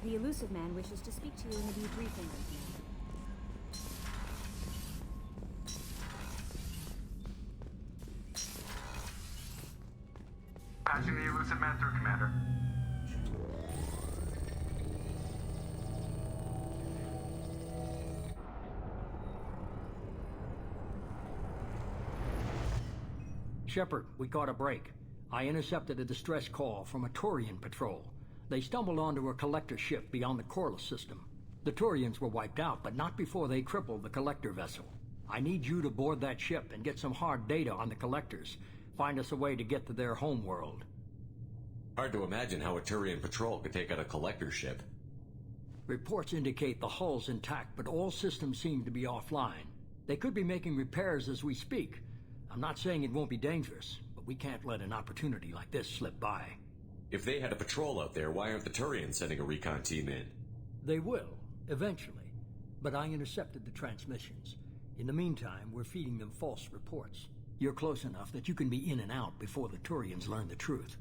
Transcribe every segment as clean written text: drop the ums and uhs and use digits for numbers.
The elusive man wishes to speak to you in a debriefing with me. Patching the elusive man through, Commander. Shepard, we caught a break. I intercepted a distress call from a Turian patrol. They stumbled onto a collector ship beyond the Corliss system. The Turians were wiped out, but not before they crippled the collector vessel. I need you to board that ship and get some hard data on the collectors. Find us a way to get to their home world. Hard to imagine how a Turian patrol could take out a collector ship. Reports indicate the hull's intact, but all systems seem to be offline. They could be making repairs as we speak. I'm not saying it won't be dangerous, but we can't let an opportunity like this slip by. If they had a patrol out there, why aren't the Turians sending a recon team in? They will, eventually. But I intercepted the transmissions. In the meantime, we're feeding them false reports. You're close enough that you can be in and out before the Turians learn the truth.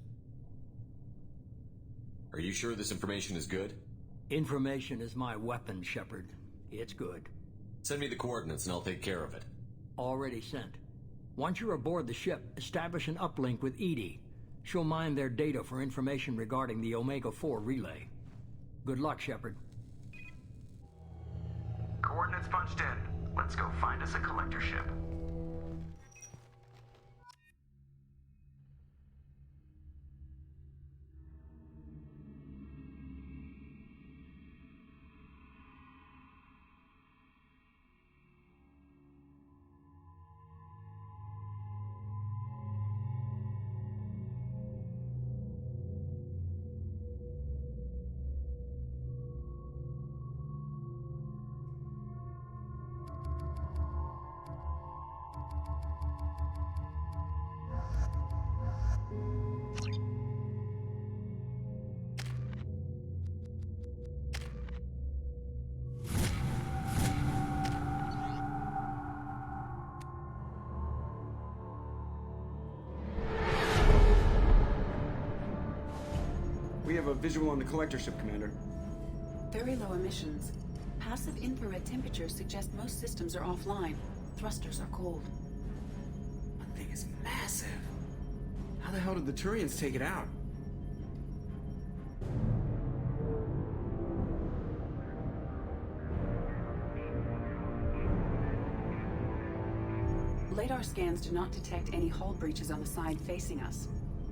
Are you sure this information is good? Information is my weapon, Shepard. It's good. Send me the coordinates and I'll take care of it. Already sent. Once you're aboard the ship, establish an uplink with EDI. She'll mine their data for information regarding the Omega-4 relay. Good luck, Shepard. Coordinates punched in. Let's go find us a collector ship. We have a visual on the collector ship, Commander. Very low emissions. Passive infrared temperatures suggest most systems are offline. Thrusters are cold. That thing is massive. How the hell did the Turians take it out? Radar scans do not detect any hull breaches on the side facing us.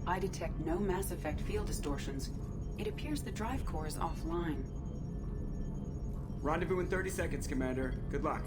I detect no Mass Effect field distortions. It appears the drive core is offline. Rendezvous in 30 seconds, Commander. Good luck.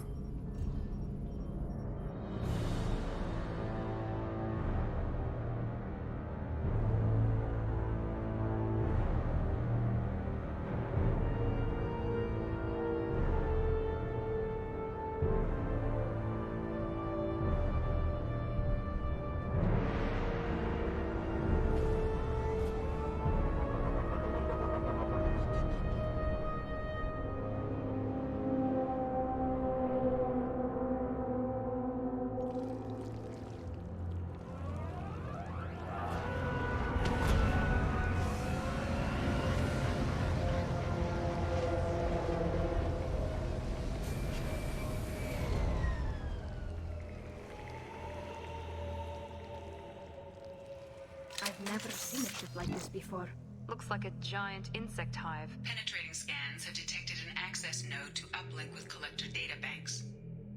I've never seen a ship like this before. Looks like a giant insect hive. Penetrating scans have detected an access node to uplink with collector databanks.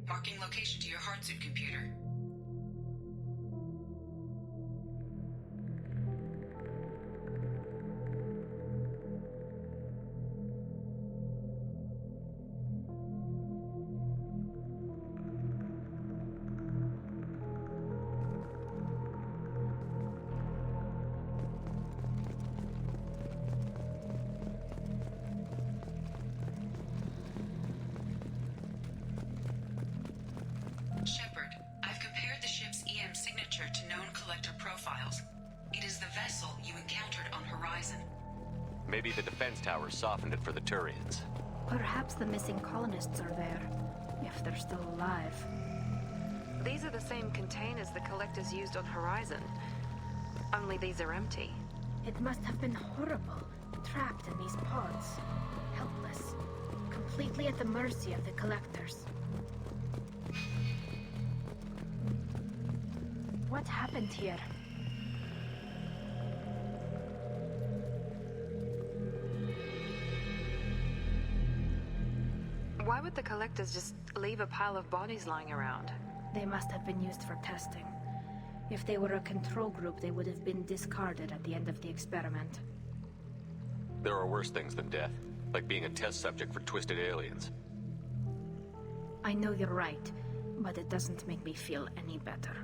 Marking location to your hardsuit computer. Shepard, I've compared the ship's EM signature to known collector profiles. It is the vessel you encountered on Horizon. Maybe the defense towers softened it for the Turians. Perhaps the missing colonists are there, if they're still alive. These are the same containers the collectors used on Horizon. Only these are empty. It must have been horrible, trapped in these pods. Helpless. Completely at the mercy of the Collectors. What happened here? Why would the Collectors just leave a pile of bodies lying around? They must have been used for testing. If they were a control group, they would have been discarded at the end of the experiment. There are worse things than death, like being a test subject for twisted aliens. I know you're right, but it doesn't make me feel any better.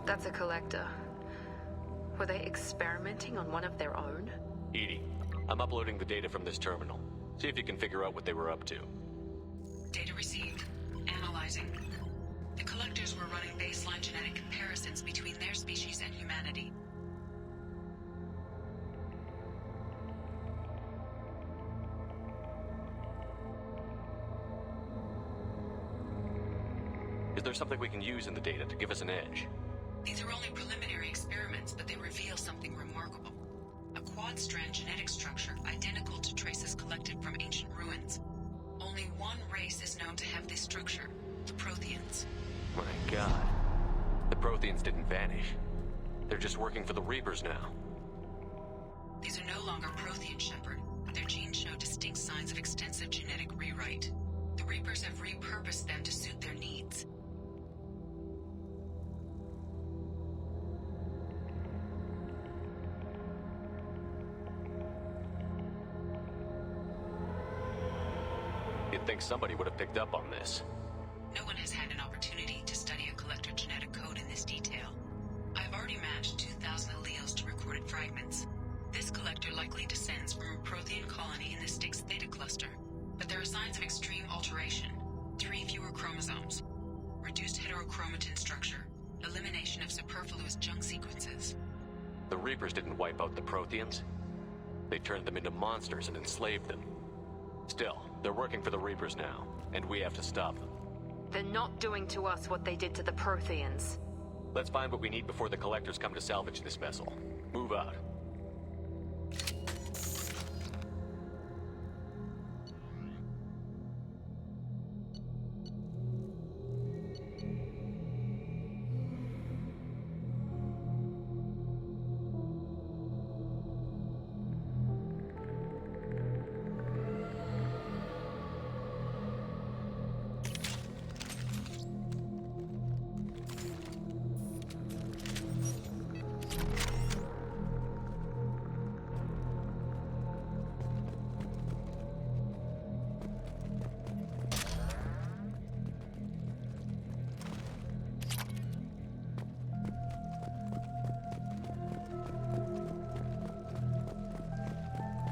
That's a Collector. Were they experimenting on one of their own? EDI, I'm uploading the data from this terminal. See if you can figure out what they were up to. Data received. Analyzing. The Collectors were running baseline genetic comparisons between their species and humanity. Is there something we can use in the data to give us an edge? These are only preliminary experiments, but they reveal something remarkable. A quad-strand genetic structure identical to traces collected from ancient ruins. Only one race is known to have this structure, the Protheans. My god. The Protheans didn't vanish. They're just working for the Reapers now. These are no longer Prothean, Shepard. Their genes show distinct signs of extensive genetic rewrite. The Reapers have repurposed them to suit their needs. You'd think somebody would have picked up on this. No one has had an opportunity to study a Collector genetic code in this detail. I've already matched 2,000 alleles to recorded fragments. This Collector likely descends from a Prothean colony in the Styx Theta cluster, but there are signs of extreme alteration. 3 fewer chromosomes, reduced heterochromatin structure, elimination of superfluous junk sequences. The Reapers didn't wipe out the Protheans. They turned them into monsters and enslaved them. Still, they're working for the Reapers now, and we have to stop them. They're not doing to us what they did to the Protheans. Let's find what we need before the Collectors come to salvage this vessel. Move out.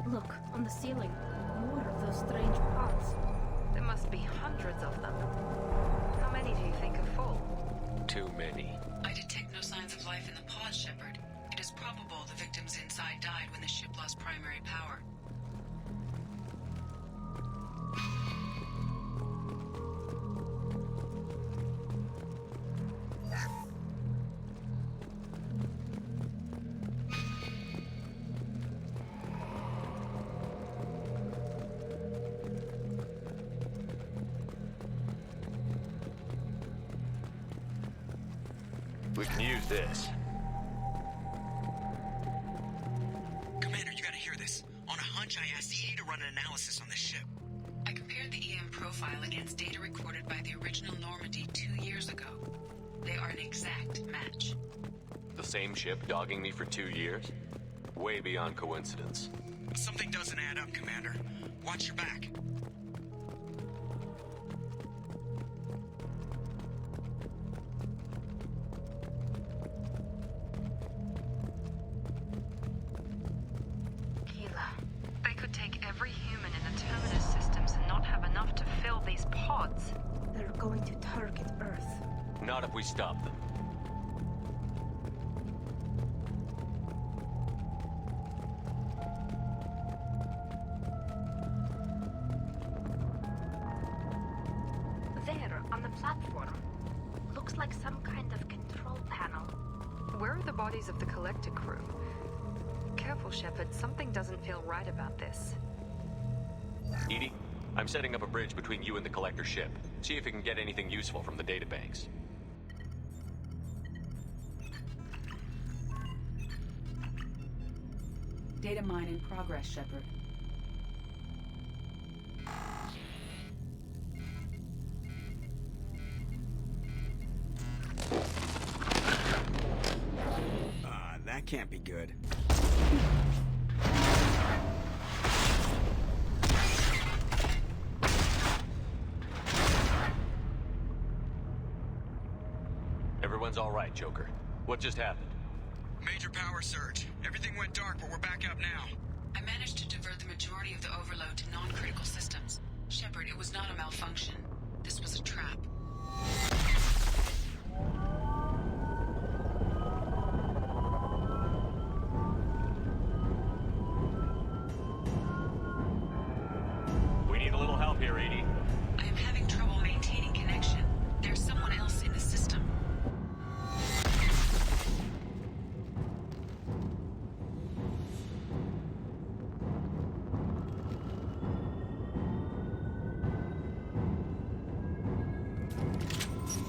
Look, on the ceiling. More of those strange pods. There must be hundreds of them. How many do you think are full? Too many. I detect no signs of life in the pod, Shepard. It is probable the victims inside died when the ship lost primary power. We can use this. Commander, you gotta hear this. On a hunch, I asked EDI to run an analysis on this ship. I compared the EM profile against data recorded by the original Normandy 2 years ago. They are an exact match. The same ship dogging me for 2 years? Way beyond coincidence. Something Watch your back. Keela, they could take every human in the Terminus systems and not have enough to fill these pods. They're going to target Earth. Not if we stop them. There, on the platform. Looks like some kind of control panel. Where are the bodies of the Collector crew? Careful, Shepard. Something doesn't feel right about this. EDI, I'm setting up a bridge between you and the Collector ship. See if you can get anything useful from the databanks. Data mine in progress, Shepard. That can't be good. Everyone's all right, Joker. What just happened? Major power surge. Everything went dark, but we're back up now. I managed to divert the majority of the overload to non-critical systems. Shepard, it was not a malfunction. This was a trap. We need a little help here, EDI. I am having trouble maintaining connection. There's someone else in the system.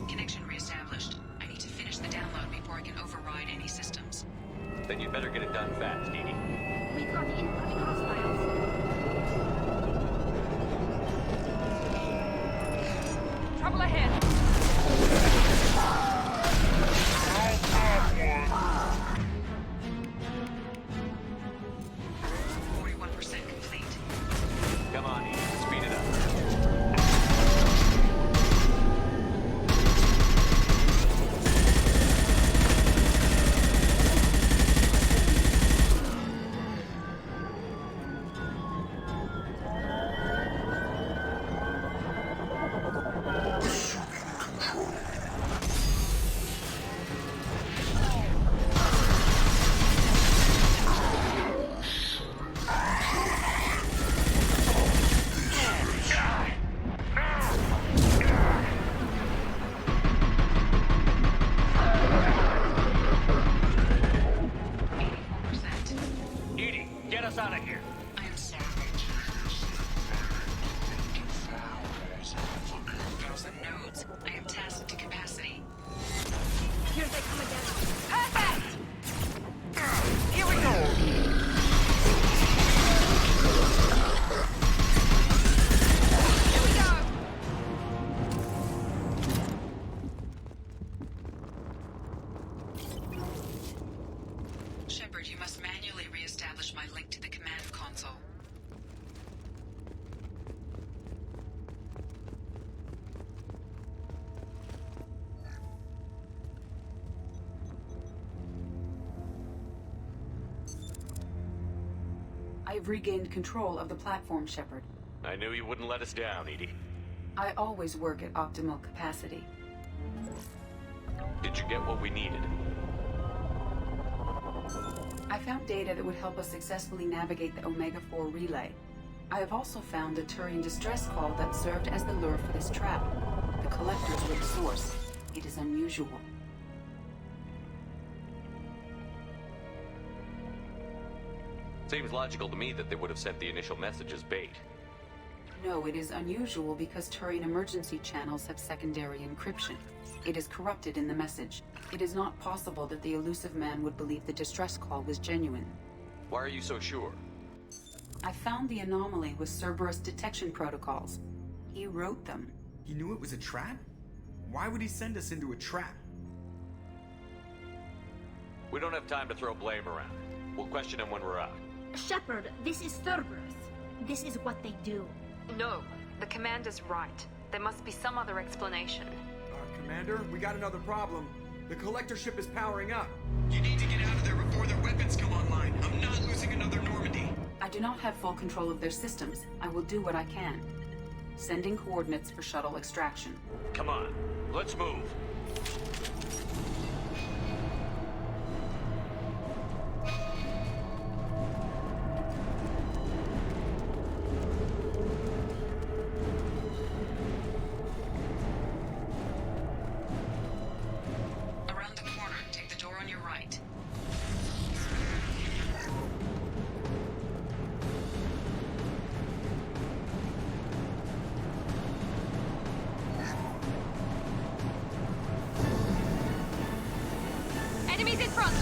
Connection reestablished. I need to finish the download before I can override any systems. Then you'd better get it done fast, EDI. We've got incoming hostiles. Trouble ahead. 41% complete. Come on, EDI. Speed it up. EDI, get us out of here. I am sorry. 1,000 nodes. I am tasked to capacity. Here they come again. Perfect! Here we go! Here we go! Shepard, you must manually reestablish my link to the command console. I've regained control of the platform, Shepard. I knew you wouldn't let us down, EDI. I always work at optimal capacity. Did you get what we needed? I found data that would help us successfully navigate the Omega-4 relay. I have also found a Turian distress call that served as the lure for this trap. The Collectors were the source. It is unusual. Seems logical to me that they would have sent the initial message as bait. No, it is unusual because Turian emergency channels have secondary encryption. It is corrupted in the message. It is not possible that the elusive man would believe the distress call was genuine. Why are you so sure? I found the anomaly with Cerberus detection protocols. He wrote them. He knew it was a trap? Why would he send us into a trap? We don't have time to throw blame around. We'll question him when we're out. Shepard, this is Cerberus. This is what they do. No, the commander's right. There must be some other explanation. Commander, we got another problem. The collector ship is powering up. You need to get out of there before their weapons come online. I'm not losing another Normandy. I do not have full control of their systems. I will do what I can. Sending coordinates for shuttle extraction. Come on, let's move. Around the corner, take the door on your right. Enemies in front!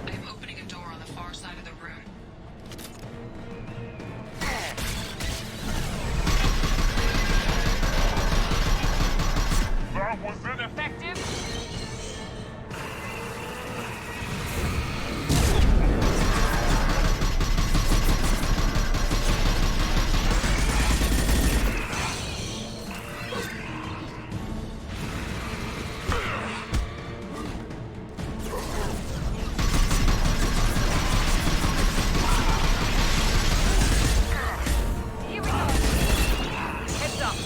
I am opening a door on the far side of the room. That was ineffective? Here we go! Heads up!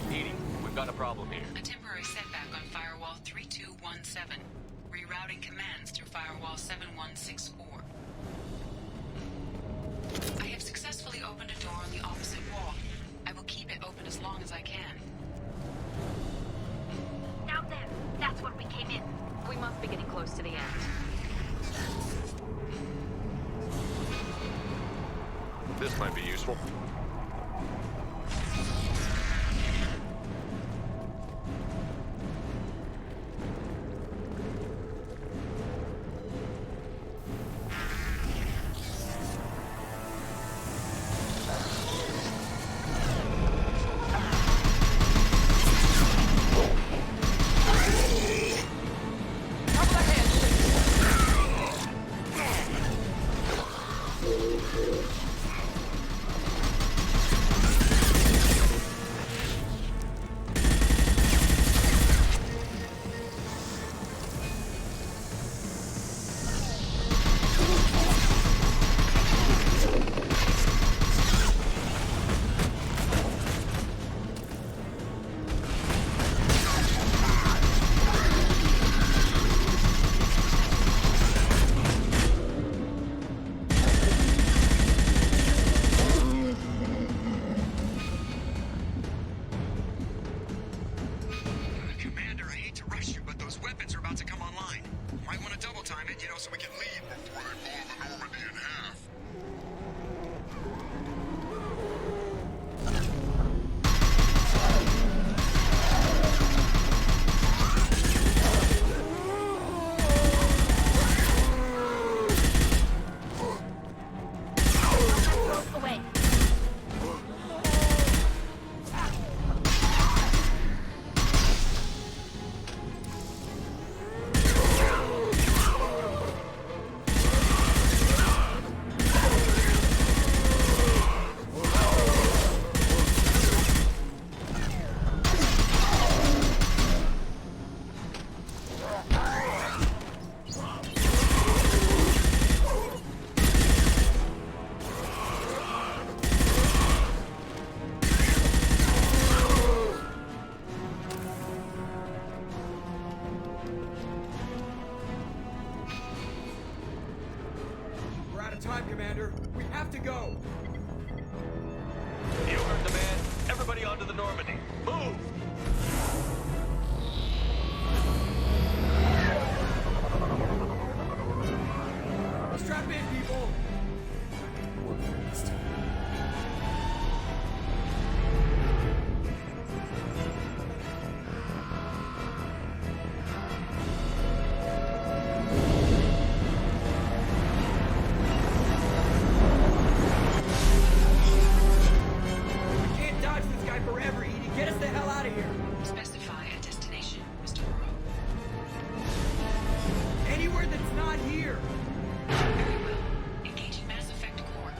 Edie, we've got a problem here. A temporary setback on Firewall 3217. Rerouting commands through Firewall 7164. I have successfully opened a door on the opposite wall. I will keep it open as long as I can. Down there. That's where we came in. We must be getting close to the end. This might be useful. of time, Commander. We have to go. You heard the man. Everybody onto the Normandy. Move! Strap in, people. We can't dodge this guy forever, Edie. Get us the hell out of here. Specify a destination, Mr. Morrow. Anywhere that's not here. Very well. Engaging Mass Effect core.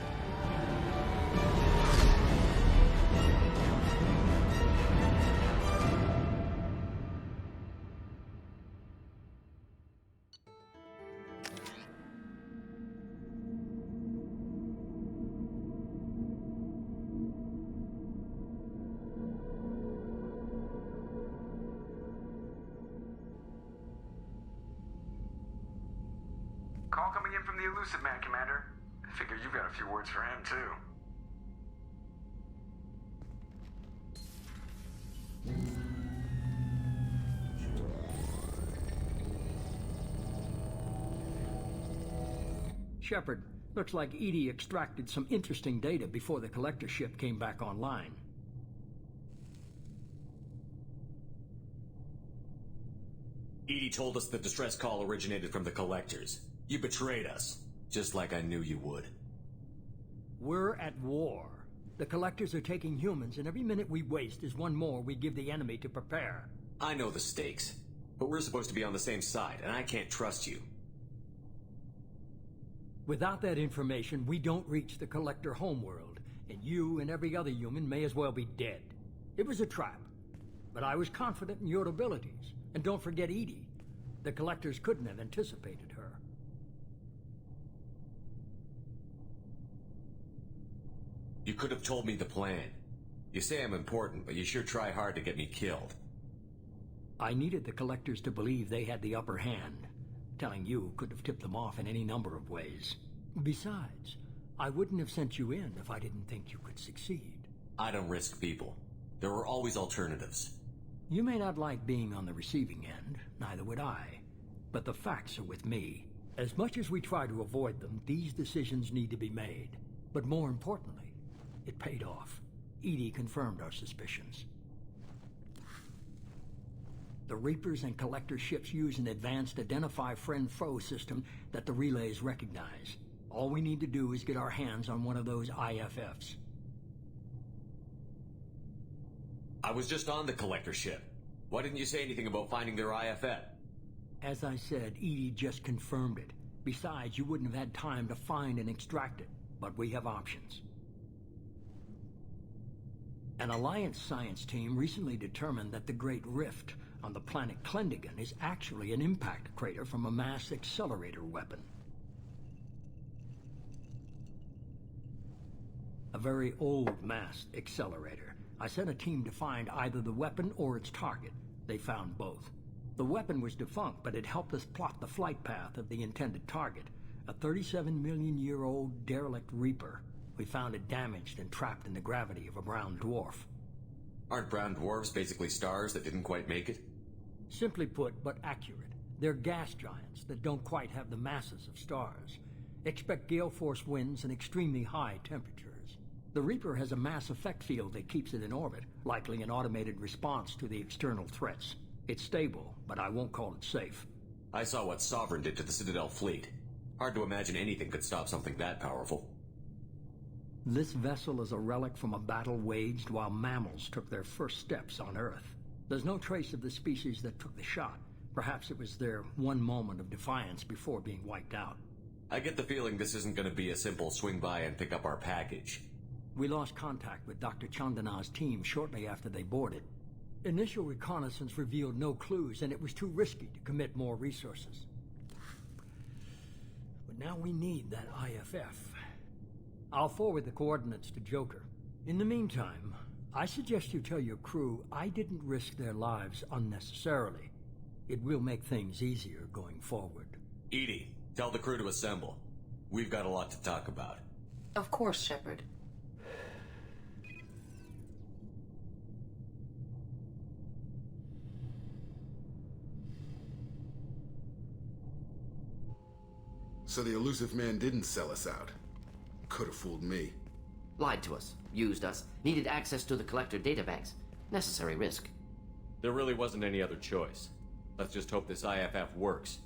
Call coming in from the Elusive Man, Commander. I figure you've got a few words for him, too. Shepard, looks like EDI extracted some interesting data before the collector ship came back online. EDI told us the distress call originated from the collectors. You betrayed us, just like I knew you would. We're at war. The collectors are taking humans, and every minute we waste is one more we give the enemy to prepare. I know the stakes, but we're supposed to be on the same side, and I can't trust you. Without that information, we don't reach the collector homeworld, and you and every other human may as well be dead. It was a trap, but I was confident in your abilities. And don't forget EDI. The collectors couldn't have anticipated her. You could have told me the plan. You say I'm important, but you sure try hard to get me killed. I needed the collectors to believe they had the upper hand. Telling you could have tipped them off in any number of ways. Besides, I wouldn't have sent you in if I didn't think you could succeed. I don't risk people. There are always alternatives. You may not like being on the receiving end, neither would I. But the facts are with me. As much as we try to avoid them, these decisions need to be made. But more importantly, it paid off. EDI confirmed our suspicions. The Reapers and Collector ships use an advanced Identify Friend-Foe system that the relays recognize. All we need to do is get our hands on one of those IFFs. I was just on the Collector ship. Why didn't you say anything about finding their IFF? As I said, EDI just confirmed it. Besides, you wouldn't have had time to find and extract it. But we have options. An Alliance science team recently determined that the Great Rift on the planet Klendagon is actually an impact crater from a mass accelerator weapon. A very old mass accelerator. I sent a team to find either the weapon or its target. They found both. The weapon was defunct, but it helped us plot the flight path of the intended target, a 37-million-year-old derelict Reaper. We found it damaged and trapped in the gravity of a brown dwarf. Aren't brown dwarfs basically stars that didn't quite make it? Simply put, but accurate. They're gas giants that don't quite have the masses of stars. Expect gale force winds and extremely high temperatures. The Reaper has a mass effect field that keeps it in orbit, likely an automated response to the external threats. It's stable, but I won't call it safe. I saw what Sovereign did to the Citadel fleet. Hard to imagine anything could stop something that powerful. This vessel is a relic from a battle waged while mammals took their first steps on Earth. There's no trace of the species that took the shot. Perhaps it was their one moment of defiance before being wiped out. I get the feeling this isn't going to be a simple swing by and pick up our package. We lost contact with Dr. Chandana's team shortly after they boarded. Initial reconnaissance revealed no clues, and it was too risky to commit more resources. But now we need that IFF. I'll forward the coordinates to Joker. In the meantime, I suggest you tell your crew I didn't risk their lives unnecessarily. It will make things easier going forward. EDI, tell the crew to assemble. We've got a lot to talk about. Of course, Shepard. So the elusive man didn't sell us out. Could have fooled me. Lied to us, used us, needed access to the Collector databanks. Necessary risk. There really wasn't any other choice. Let's just hope this IFF works.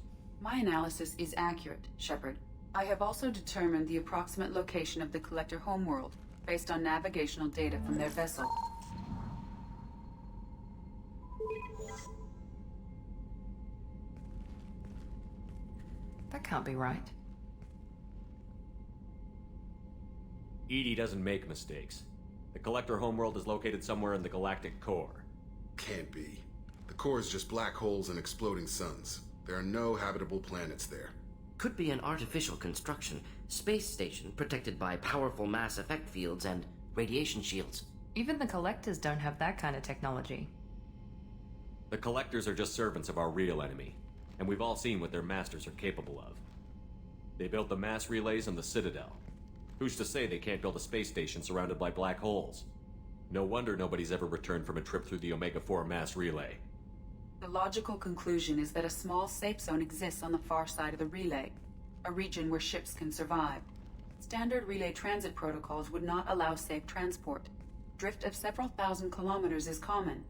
My analysis is accurate, Shepard. I have also determined the approximate location of the Collector homeworld, based on navigational data from their vessel. That can't be right. EDI doesn't make mistakes. The Collector homeworld is located somewhere in the galactic core. Can't be. The core is just black holes and exploding suns. There are no habitable planets there. Could be an artificial construction, space station protected by powerful mass effect fields and radiation shields. Even the Collectors don't have that kind of technology. The Collectors are just servants of our real enemy, and we've all seen what their masters are capable of. They built the mass relays on the Citadel. Who's to say they can't build a space station surrounded by black holes? No wonder nobody's ever returned from a trip through the Omega-4 mass relay. The logical conclusion is that a small safe zone exists on the far side of the relay, a region where ships can survive. Standard relay transit protocols would not allow safe transport. Drift of several thousand kilometers is common,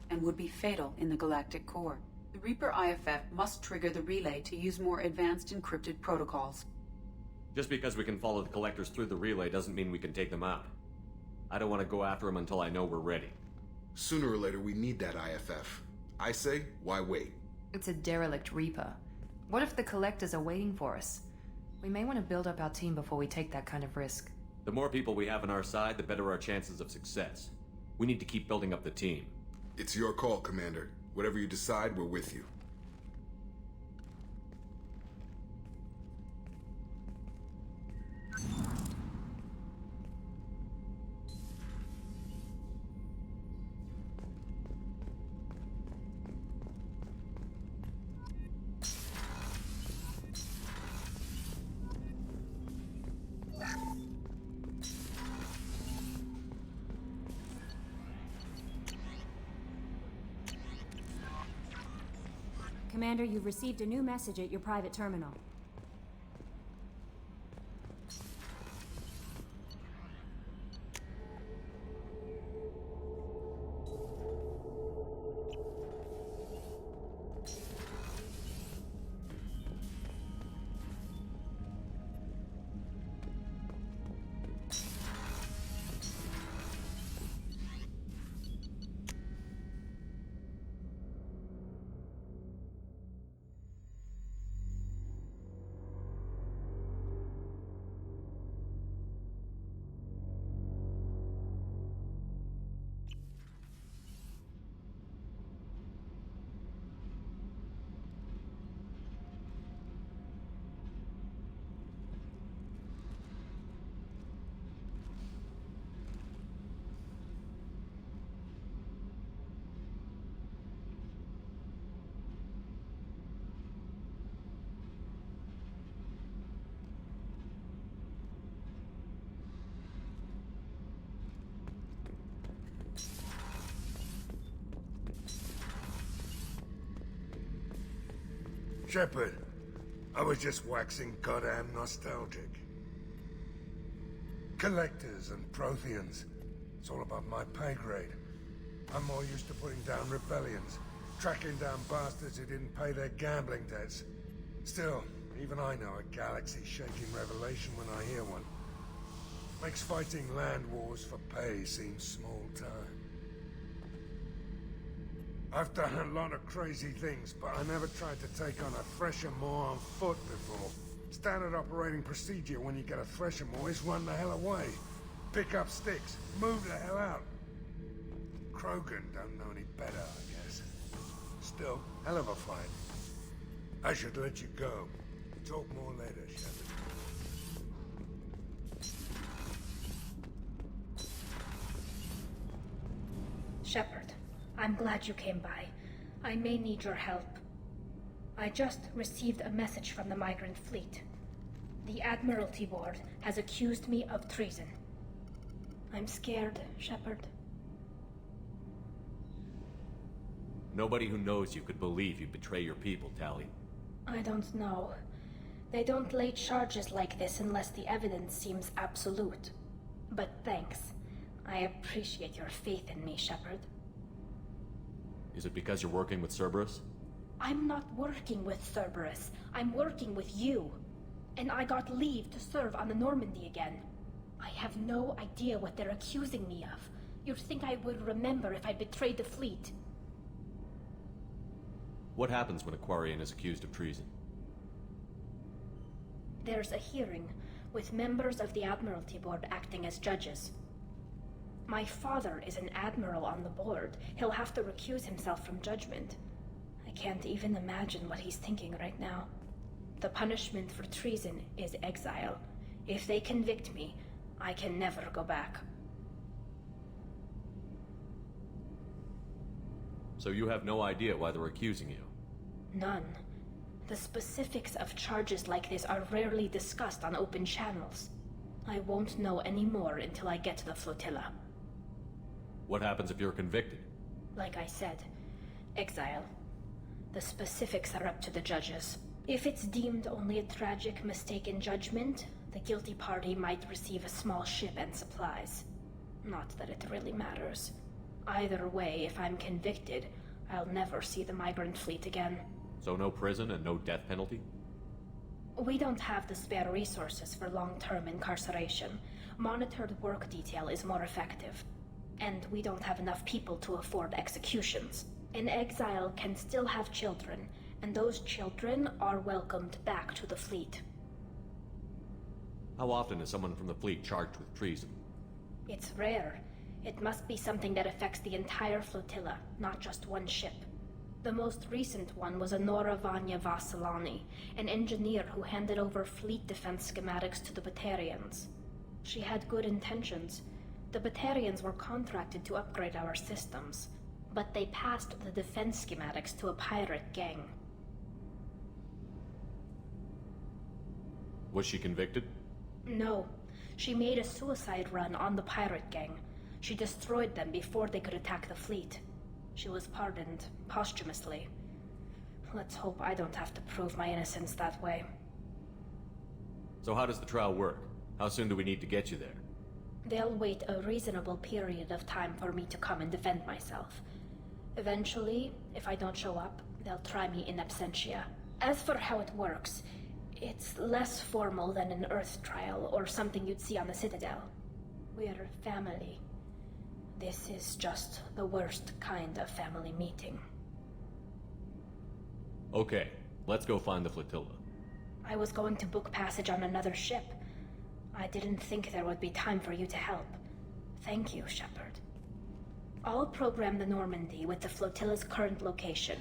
and would be fatal in the galactic core. The Reaper IFF must trigger the relay to use more advanced encrypted protocols. Just because we can follow the Collectors through the relay doesn't mean we can take them out. I don't want to go after them until I know we're ready. Sooner or later, we need that IFF. I say, why wait? It's a derelict Reaper. What if the Collectors are waiting for us? We may want to build up our team before we take that kind of risk. The more people we have on our side, the better our chances of success. We need to keep building up the team. It's your call, Commander. Whatever you decide, we're with you. Commander, you've received a new message at your private terminal. Shepard, I was just waxing goddamn nostalgic. Collectors and Protheans. It's all above my pay grade. I'm more used to putting down rebellions, tracking down bastards who didn't pay their gambling debts. Still, even I know a galaxy-shaking revelation when I hear one. Makes fighting land wars for pay seem small time. I've done a lot of crazy things, but I never tried to take on a Thresher Maw on foot before. Standard operating procedure when you get a Thresher Maw is run the hell away. Pick up sticks, move the hell out. Krogan don't know any better, I guess. Still, hell of a fight. I should let you go. Talk more later, Shepard. Shepard, I'm glad you came by. I may need your help. I just received a message from the migrant fleet. The Admiralty Board has accused me of treason. I'm scared, Shepard. Nobody who knows you could believe you'd betray your people, Tali. I don't know. They don't lay charges like this unless the evidence seems absolute. But thanks. I appreciate your faith in me, Shepard. Is it because you're working with Cerberus? I'm not working with Cerberus. I'm working with you. And I got leave to serve on the Normandy again. I have no idea what they're accusing me of. You'd think I would remember if I betrayed the fleet. What happens when a Quarian is accused of treason? There's a hearing, with members of the Admiralty Board acting as judges. My father is an admiral on the board. He'll have to recuse himself from judgment. I can't even imagine what he's thinking right now. The punishment for treason is exile. If they convict me, I can never go back. So you have no idea why they're accusing you? None. The specifics of charges like this are rarely discussed on open channels. I won't know any more until I get to the flotilla. What happens if you're convicted? Like I said, exile. The specifics are up to the judges. If it's deemed only a tragic mistake in judgment, the guilty party might receive a small ship and supplies. Not that it really matters. Either way, if I'm convicted, I'll never see the migrant fleet again. So no prison and no death penalty? We don't have the spare resources for long-term incarceration. Monitored work detail is more effective. And we don't have enough people to afford executions. An exile can still have children, and those children are welcomed back to the fleet. How often is someone from the fleet charged with treason? It's rare. It must be something that affects the entire flotilla, not just one ship. The most recent one was Anora Vanya Vasilani, an engineer who handed over fleet defense schematics to the Batarians. She had good intentions. The Batarians were contracted to upgrade our systems, but they passed the defense schematics to a pirate gang. Was she convicted? No. She made a suicide run on the pirate gang. She destroyed them before they could attack the fleet. She was pardoned, posthumously. Let's hope I don't have to prove my innocence that way. So how does the trial work? How soon do we need to get you there? They'll wait a reasonable period of time for me to come and defend myself. Eventually, if I don't show up, they'll try me in absentia. As for how it works, it's less formal than an Earth trial or something you'd see on the Citadel. We're family. This is just the worst kind of family meeting. Okay, let's go find the flotilla. I was going to book passage on another ship. I didn't think there would be time for you to help. Thank you, Shepard. I'll program the Normandy with the flotilla's current location.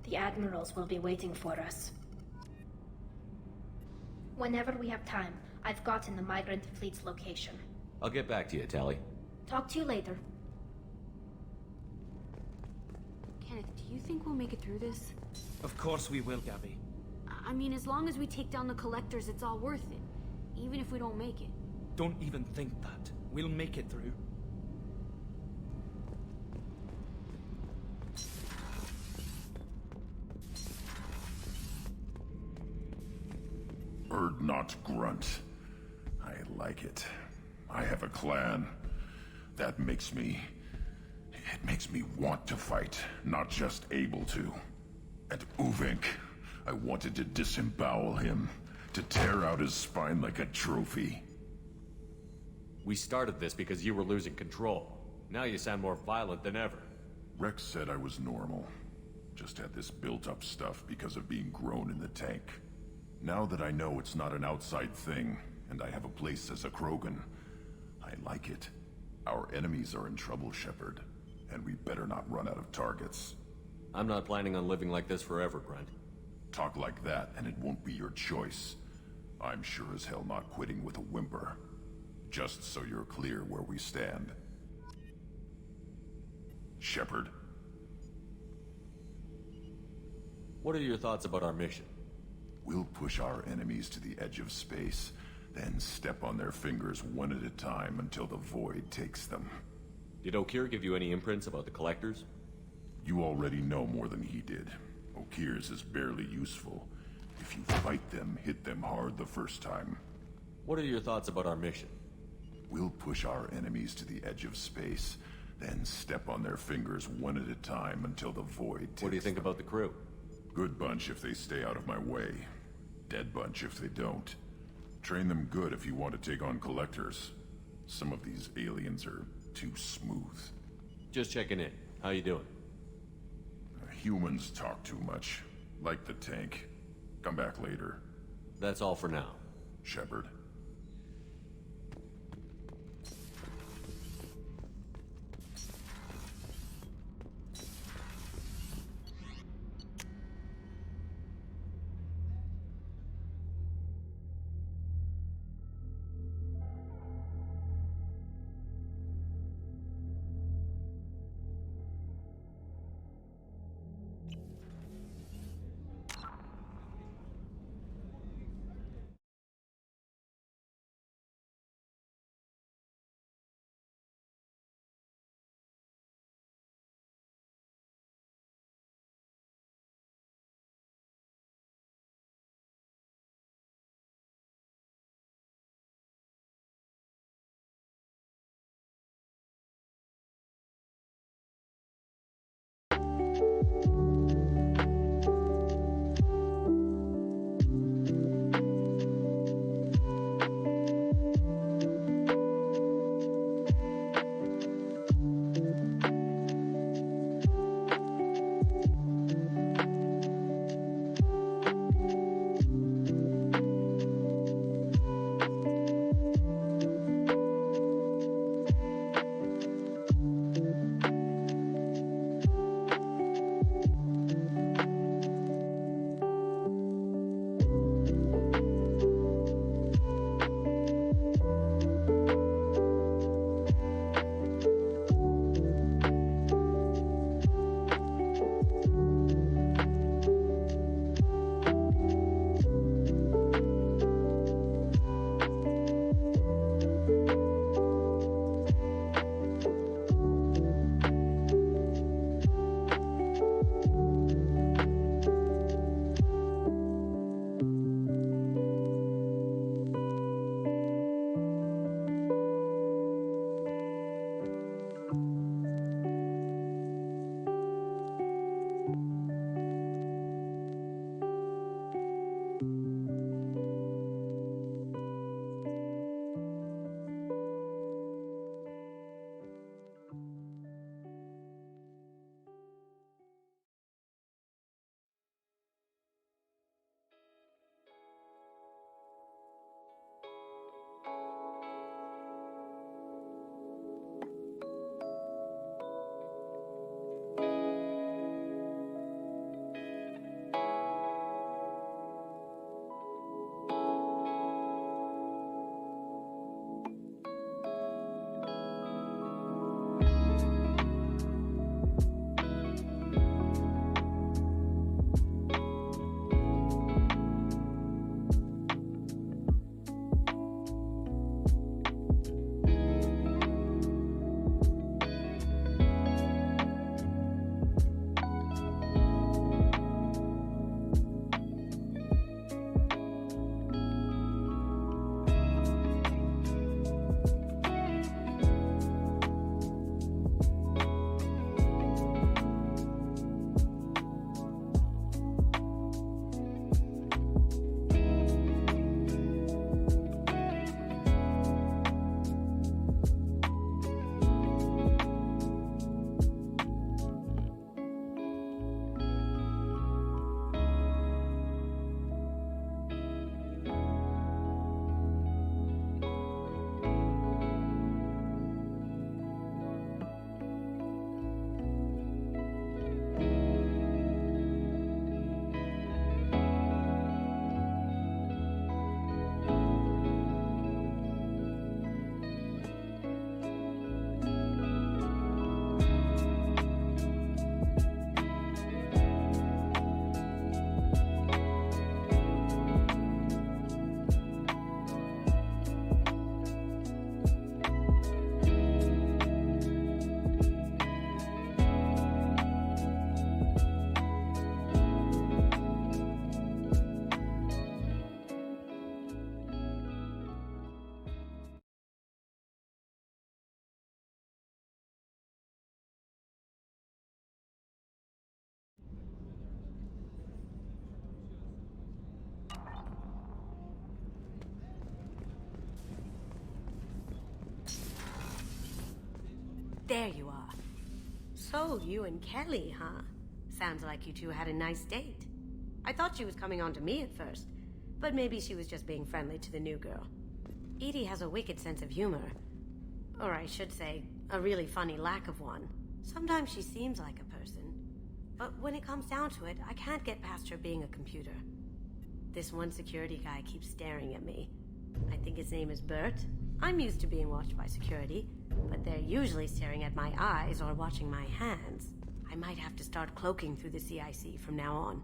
The admirals will be waiting for us. Whenever we have time, I've gotten the migrant fleet's location. I'll get back to you, Tali. Talk to you later. Kenneth, do you think we'll make it through this? Of course we will, Gabby. I mean, as long as we take down the collectors, it's all worth it. Even if we don't make it. Don't even think that. We'll make it through. Bird not grunt. I like it. I have a clan. That makes me... It makes me want to fight, not just able to. And Uvink, I wanted to disembowel him, to tear out his spine like a trophy. We started this because you were losing control. Now you sound more violent than ever. Rex said I was normal. Just had this built-up stuff because of being grown in the tank. Now that I know it's not an outside thing, and I have a place as a Krogan, I like it. Our enemies are in trouble, Shepard, and we better not run out of targets. I'm not planning on living like this forever, Brent. Talk like that, and it won't be your choice. I'm sure as hell not quitting with a whimper. Just so you're clear where we stand. Shepard. What are your thoughts about our mission? We'll push our enemies to the edge of space, then step on their fingers one at a time until the void takes them. Did Okeer give you any imprints about the Collectors? You already know more than he did. Okeer's is barely useful. If you fight them, hit them hard the first time. What are your thoughts about our mission? We'll push our enemies to the edge of space, then step on their fingers one at a time until the void takes What do you think about the crew? Good bunch if they stay out of my way. Dead bunch if they don't. Train them good if you want to take on Collectors. Some of these aliens are too smooth. Just checking in. How you doing? Humans talk too much. Like the tank. Come back later. That's all for now. Shepard. There you are. So, you and Kelly, huh? Sounds like you two had a nice date. I thought she was coming on to me at first, but maybe she was just being friendly to the new girl. Edie has a wicked sense of humor. Or I should say, a really funny lack of one. Sometimes she seems like a person. But when it comes down to it, I can't get past her being a computer. This one security guy keeps staring at me. I think his name is Bert. I'm used to being watched by security, but they're usually staring at my eyes or watching my hands. I might have to start cloaking through the CIC from now on.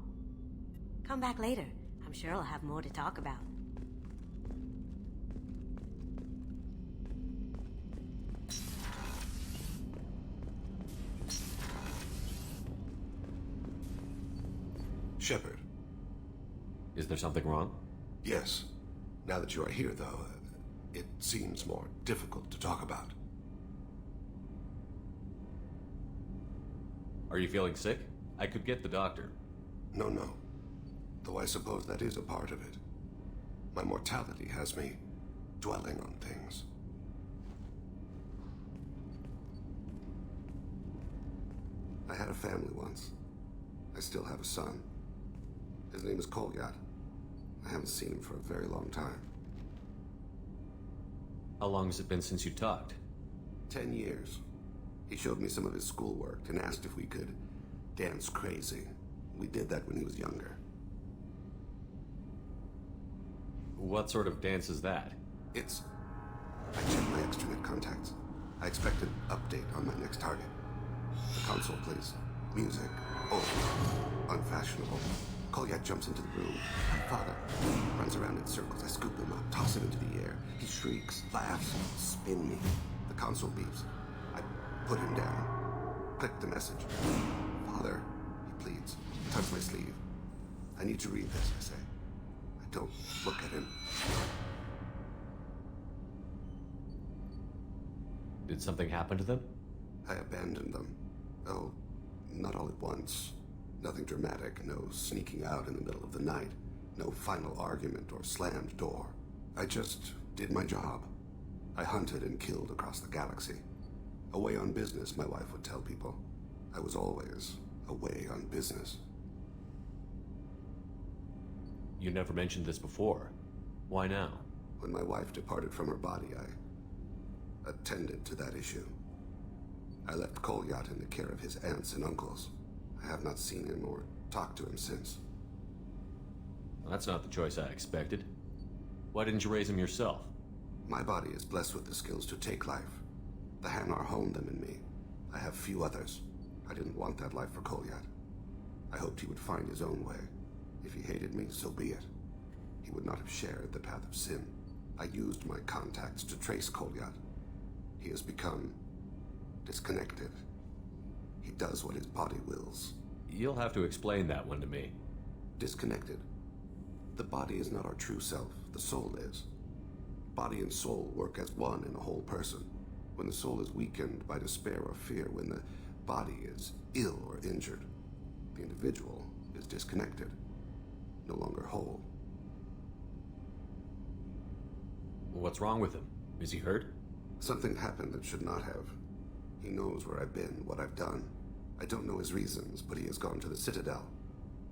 Come back later. I'm sure I'll have more to talk about. Shepard. Is there something wrong? Yes. Now that you are here, though, it seems more difficult to talk about. Are you feeling sick? I could get the doctor. No. Though I suppose that is a part of it. My mortality has me dwelling on things. I had a family once. I still have a son. His name is Kolyat. I haven't seen him for a very long time. How long has it been since you talked? 10 years. He showed me some of his schoolwork and asked if we could dance crazy. We did that when he was younger. What sort of dance is that? I checked my extranet contacts. I expect an update on my next target. The console plays music. Old. Unfashionable. Kolyat jumps into the room. My father runs around in circles. I scoop him up, toss him into the air. He shrieks, laughs, spin me. The console beeps. I put him down. Click the message. Father, he pleads. Tugs my sleeve. I need to read this, I say. I don't look at him. Did something happen to them? I abandoned them. Oh, not all at once. Nothing dramatic, no sneaking out in the middle of the night, no final argument or slammed door. I just did my job. I hunted and killed across the galaxy. Away on business, my wife would tell people. I was always away on business. You never mentioned this before. Why now? When my wife departed from her body, I attended to that issue. I left Kolyat in the care of his aunts and uncles. I have not seen him or talked to him since. Well, that's not the choice I expected. Why didn't you raise him yourself? My body is blessed with the skills to take life. The Hanar honed them in me. I have few others. I didn't want that life for Kolyat. I hoped he would find his own way. If he hated me, so be it. He would not have shared the path of sin. I used my contacts to trace Kolyat. He has become disconnected. He does what his body wills. You'll have to explain that one to me. Disconnected. The body is not our true self. The soul is. Body and soul work as one in a whole person. When the soul is weakened by despair or fear, when the body is ill or injured, the individual is disconnected, no longer whole. What's wrong with him? Is he hurt? Something happened that should not have. He knows where I've been, what I've done. I don't know his reasons, but he has gone to the Citadel.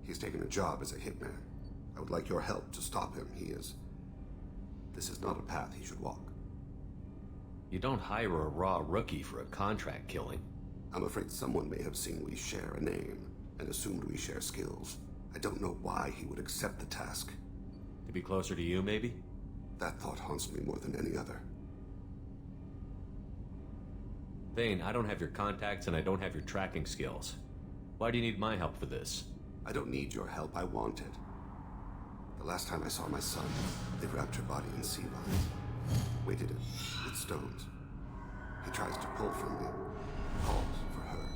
He's taken a job as a hitman. I would like your help to stop him. This is not a path he should walk. You don't hire a raw rookie for a contract killing. I'm afraid someone may have seen we share a name and assumed we share skills. I don't know why he would accept the task. To be closer to you, maybe? That thought haunts me more than any other. Thane, I don't have your contacts and I don't have your tracking skills. Why do you need my help for this? I don't need your help, I want it. The last time I saw my son, they wrapped her body in sea vines, weighted it with stones. He tries to pull from me, calls for her.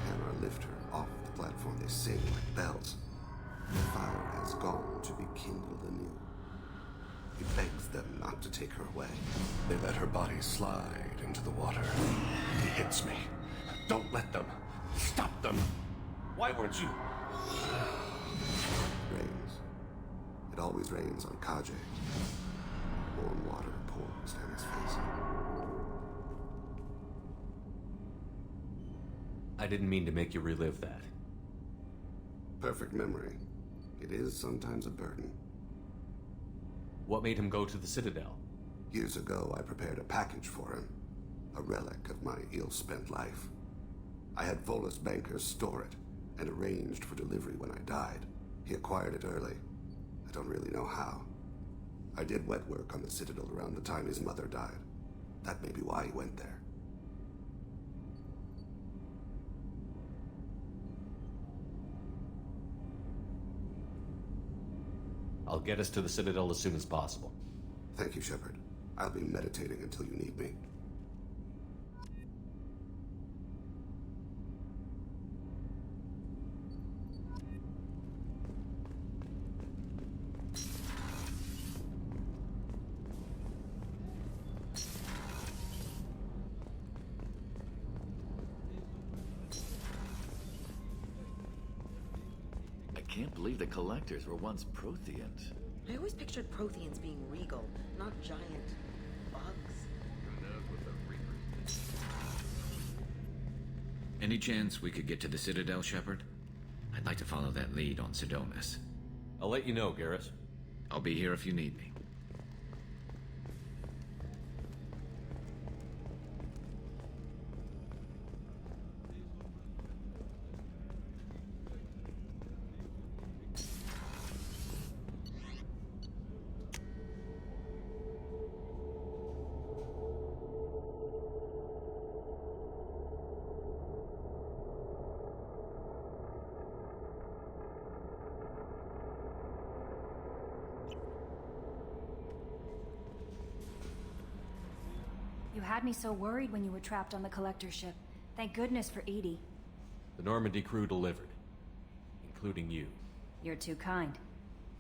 The Hanar lift her off the platform, they sing like bells. The fire has gone to be kindled anew. He begs them not to take her away. They let her body slide into the water. He hits me. Don't let them. Stop them. Why weren't you? It rains. It always rains on Kaje. Warm water pours down his face. I didn't mean to make you relive that. Perfect memory. It is sometimes a burden. What made him go to the Citadel? Years ago, I prepared a package for him. A relic of my ill-spent life. I had Volus bankers store it, and arranged for delivery when I died. He acquired it early. I don't really know how. I did wet work on the Citadel around the time his mother died. That may be why he went there. I'll get us to the Citadel as soon as possible. Thank you, Shepard. I'll be meditating until you need me. I can't believe the Collectors were once Protheans. I always pictured Protheans being regal, not giant bugs. Any chance we could get to the Citadel, Shepard? I'd like to follow that lead on Sidonis. I'll let you know, Garrus. I'll be here if you need me. You had me so worried when you were trapped on the Collector ship. Thank goodness for EDI. The Normandy crew delivered. Including you. You're too kind.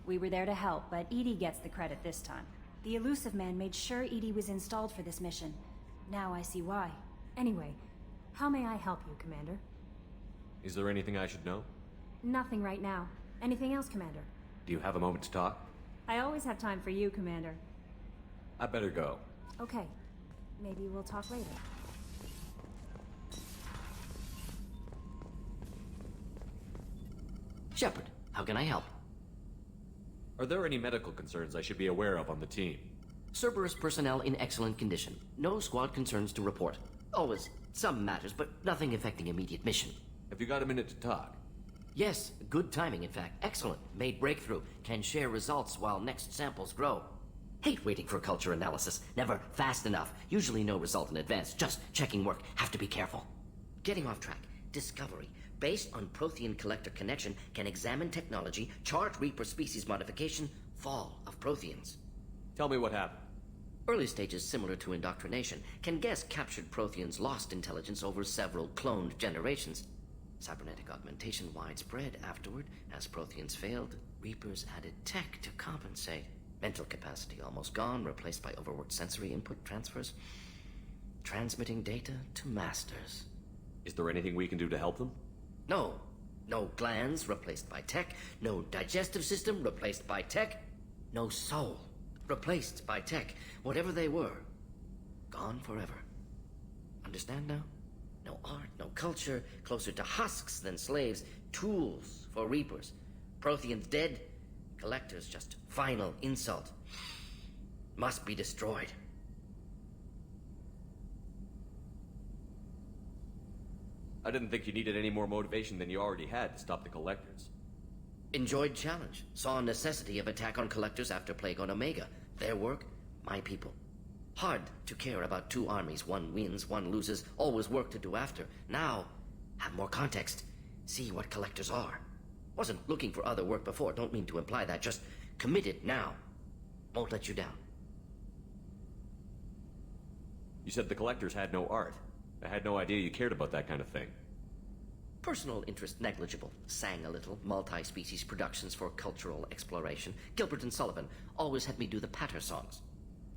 We were there to help, but EDI gets the credit this time. The Illusive Man made sure EDI was installed for this mission. Now I see why. Anyway, how may I help you, Commander? Is there anything I should know? Nothing right now. Anything else, Commander? Do you have a moment to talk? I always have time for you, Commander. I better go. Okay. Maybe we'll talk later. Shepard, how can I help? Are there any medical concerns I should be aware of on the team? Cerberus personnel in excellent condition. No squad concerns to report. Always some matters, but nothing affecting immediate mission. Have you got a minute to talk? Yes, good timing, in fact. Excellent. Made breakthrough. Can share results while next samples grow. Hate waiting for culture analysis. Never fast enough. Usually no result in advance. Just checking work. Have to be careful. Getting off track. Discovery. Based on Prothean Collector connection, can examine technology, chart Reaper species modification, fall of Protheans. Tell me what happened. Early stages similar to indoctrination. Can guess captured Protheans lost intelligence over several cloned generations. Cybernetic augmentation widespread afterward. As Protheans failed, Reapers added tech to compensate. Mental capacity almost gone, replaced by overworked sensory input transfers. Transmitting data to masters. Is there anything we can do to help them? No. No glands replaced by tech. No digestive system replaced by tech. No soul replaced by tech. Whatever they were, gone forever. Understand now? No art, no culture, closer to husks than slaves. Tools for Reapers. Protheans dead. Collectors just final insult. Must be destroyed. I didn't think you needed any more motivation than you already had to stop the Collectors. Enjoyed challenge. Saw necessity of attack on Collectors after Plague on Omega. Their work, my people. Hard to care about two armies. One wins, one loses. Always work to do after. Now, have more context. See what Collectors are. Wasn't looking for other work before. Don't mean to imply that. Just committed now. Won't let you down. You said the Collectors had no art. I had no idea you cared about that kind of thing. Personal interest negligible. Sang a little. Multi-species productions for cultural exploration. Gilbert and Sullivan always had me do the patter songs.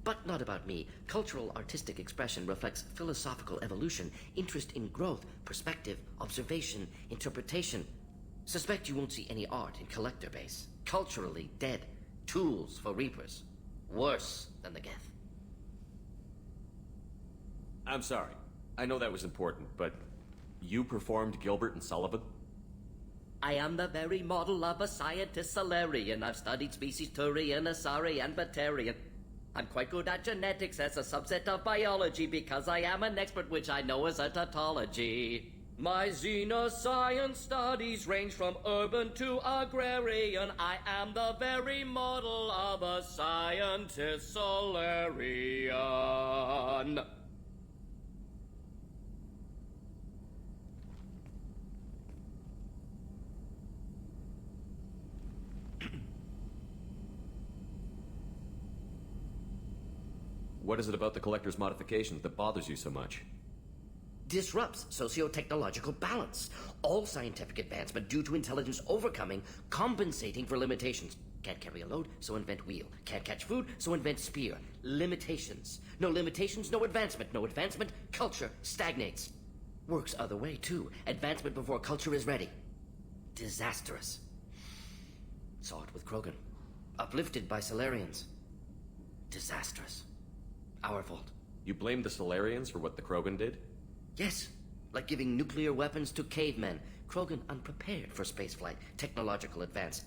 But not about me. Cultural artistic expression reflects philosophical evolution, interest in growth, perspective, observation, interpretation. Suspect you won't see any art in Collector base. Culturally dead. Tools for Reapers. Worse than the Geth. I'm sorry. I know that was important, but You performed Gilbert and Sullivan? I am the very model of a scientist Solarian. I've studied species Turian, Asari, and Batarian. I'm quite good at genetics as a subset of biology because I am an expert, which I know as a tautology. My xenoscience studies range from urban to agrarian. I am the very model of a scientist Solarian. What is it about the Collector's modifications that bothers you so much? Disrupts socio-technological balance. All scientific advancement due to intelligence overcoming, compensating for limitations. Can't carry a load, so invent wheel. Can't catch food, so invent spear. Limitations. No limitations, no advancement. No advancement, culture stagnates. Works other way, too. Advancement before culture is ready. Disastrous. Saw it with Krogan. Uplifted by Solarians. Disastrous. Our fault. You blame the Solarians for what the Krogan did? Yes, like giving nuclear weapons to cavemen. Krogan unprepared for spaceflight, technological advance.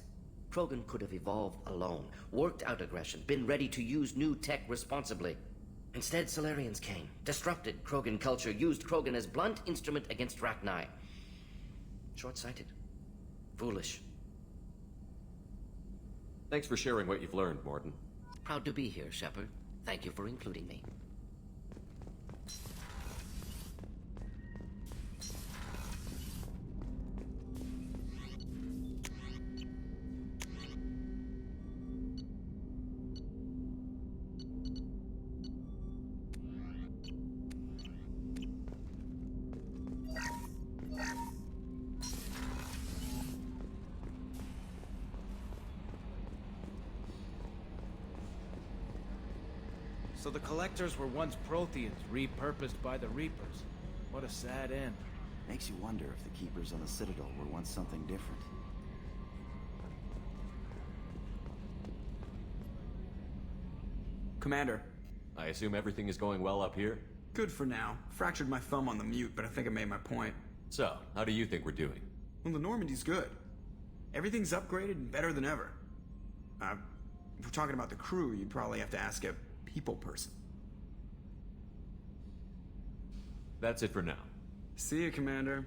Krogan could have evolved alone, worked out aggression, been ready to use new tech responsibly. Instead, Solarians came, disrupted Krogan culture, used Krogan as blunt instrument against Rachni. Short-sighted. Foolish. Thanks for sharing what you've learned, Mordin. Proud to be here, Shepard. Thank you for including me. So the Collectors were once Protheans, repurposed by the Reapers. What a sad end. Makes you wonder if the Keepers on the Citadel were once something different. Commander. I assume everything is going well up here? Good for now. Fractured my thumb on the mute, but I think I made my point. So, how do you think we're doing? Well, the Normandy's good. Everything's upgraded and better than ever. If we're talking about the crew, you'd probably have to ask a people person. That's it for now. See you, Commander.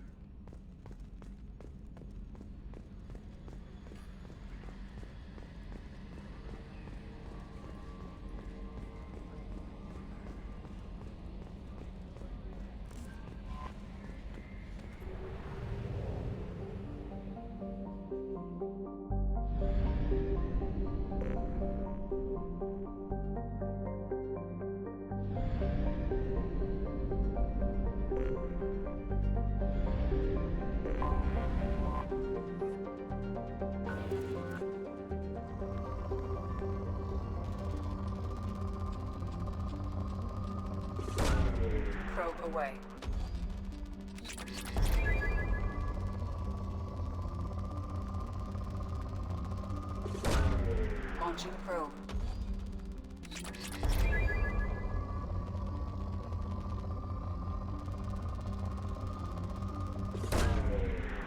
Probe away. Launching probe.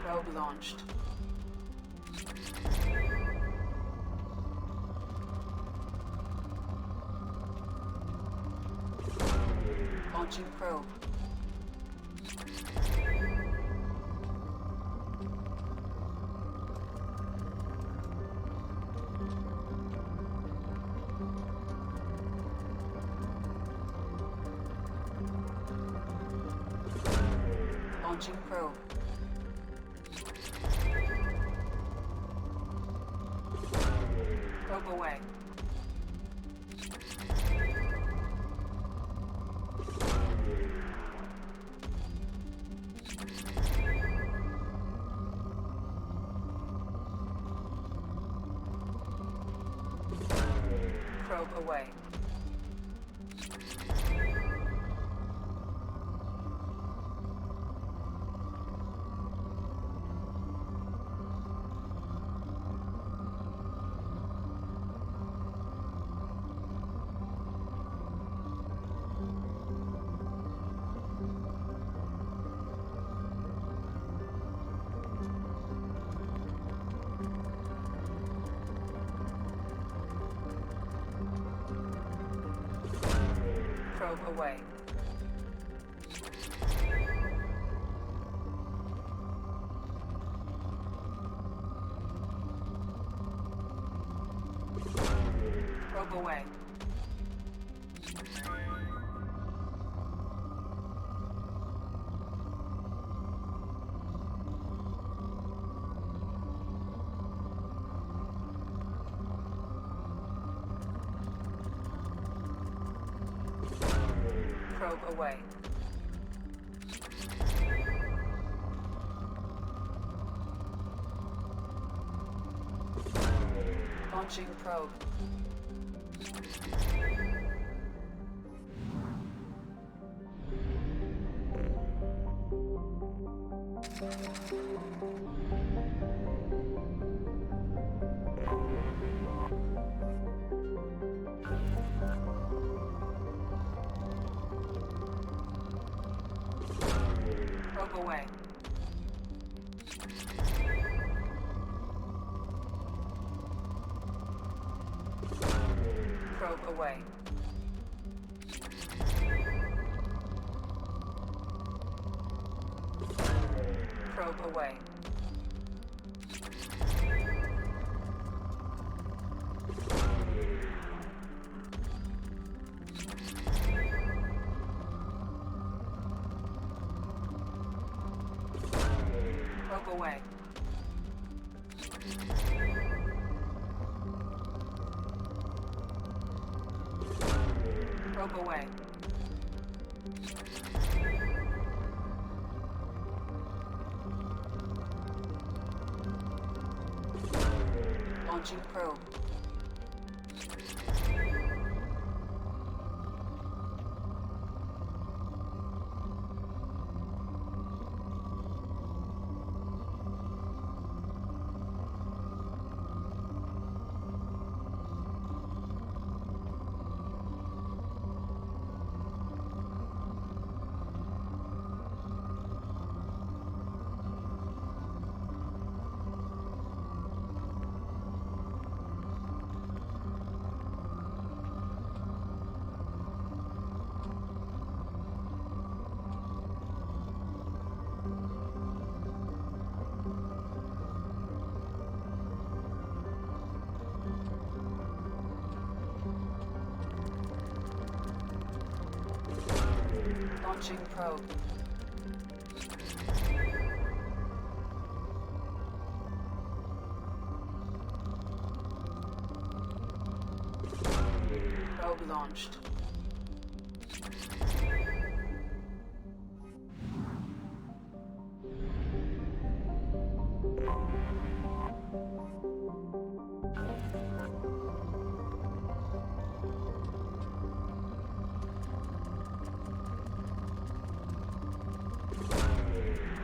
Probe launched. Launching probe. Launching probe. Probe away. Probe away. Probe away. Probe away. Probe away. Launching probe. Probe away. Probe away. Probe away. Probe away. Probe away. Launching probe. Launching probe. Probe launched.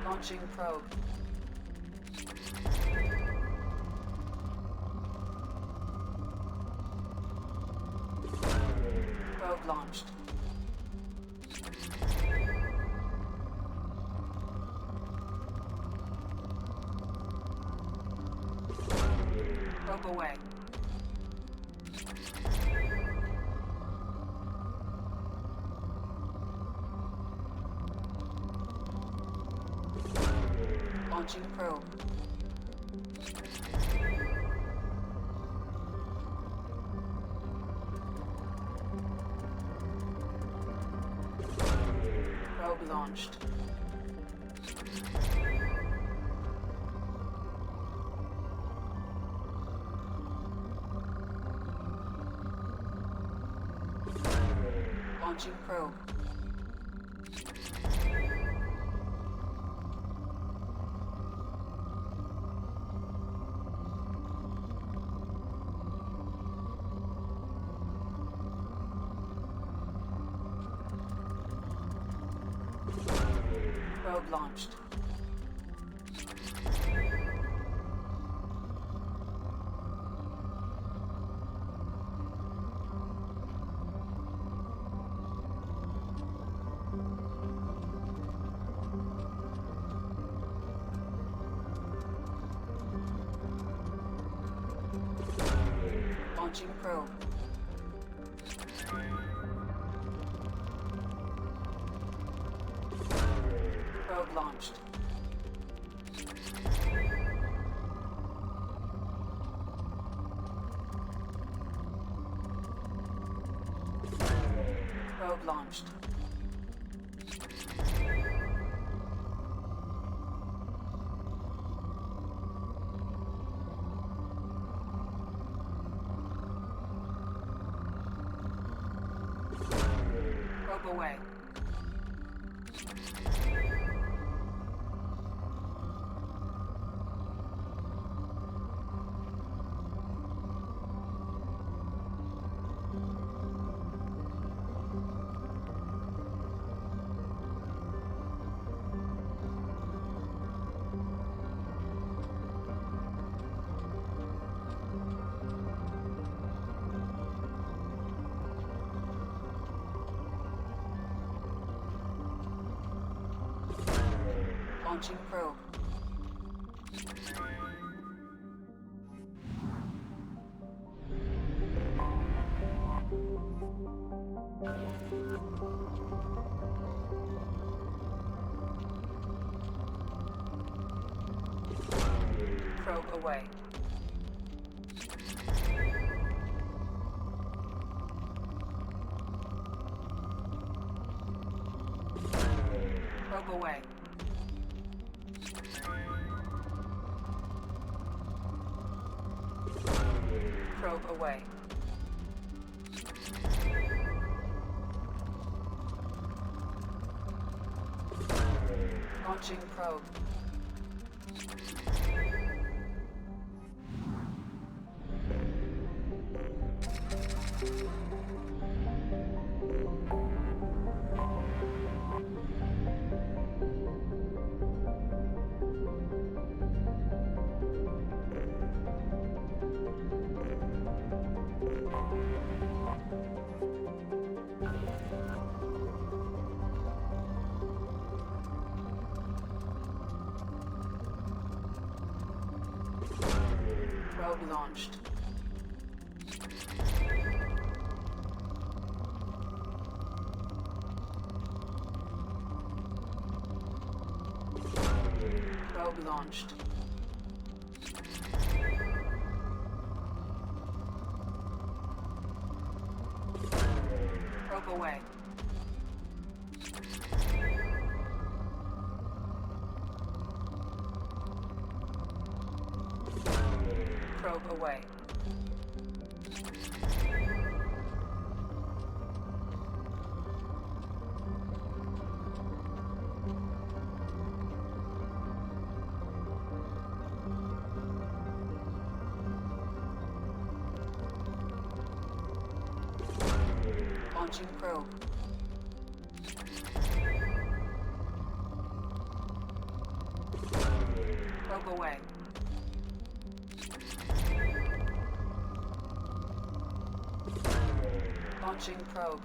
Launching probe. Probe launched. Probe away. Launching probe. Probe launched. Launching probe. Probe launched. Launching probe. launched. Probe launched. Probe away. Launching probe. Probe away. Probe away. Probe away. Launching probe. Probe launched. Probe launched. Probe away. Probe away. Launching probe. Probe away. Launching probe.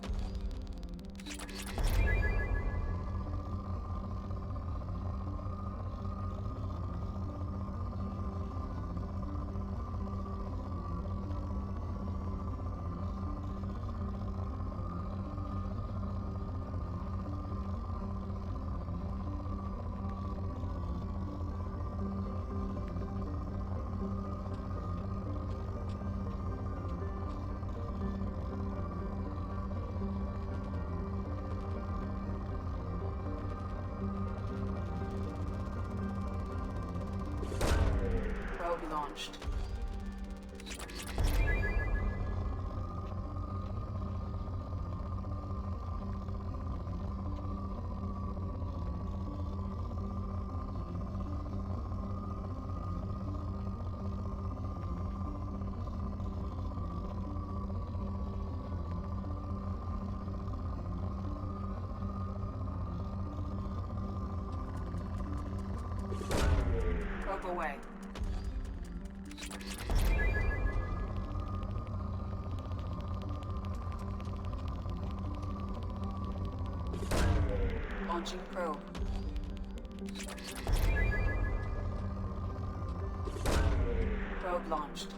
Probe launched. Probe away. Launching probe. Probe launched.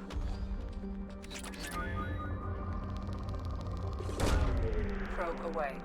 Probe away.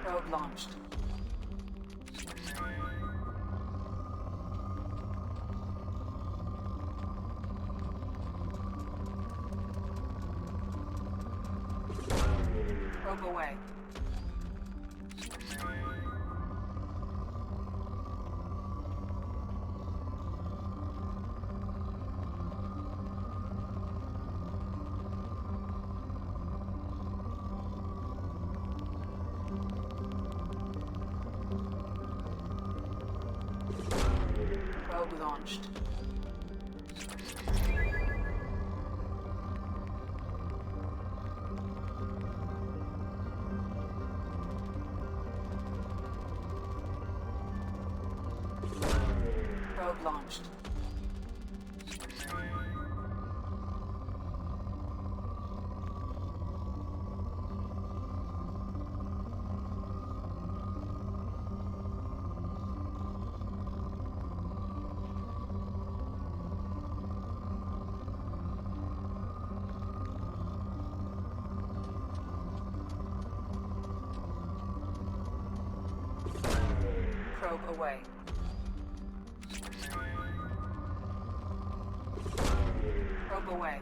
Probe launched. Probe away. Probe launched. Probe launched. Probe away. Probe away.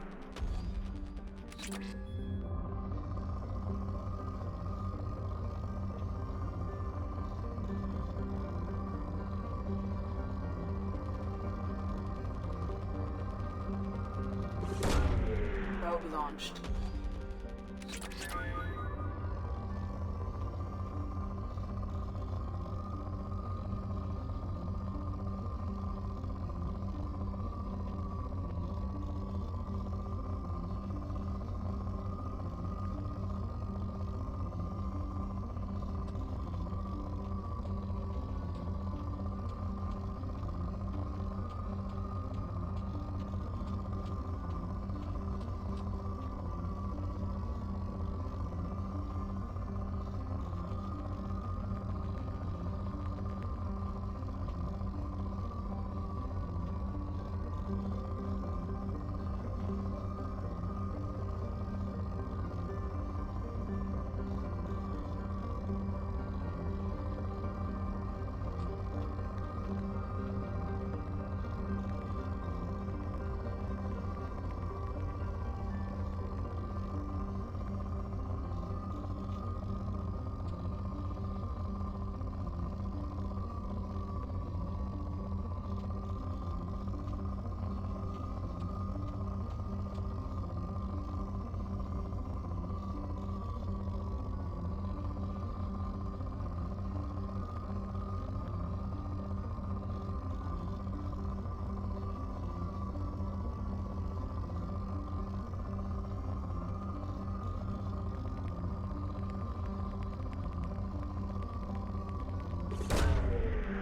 Probe launched.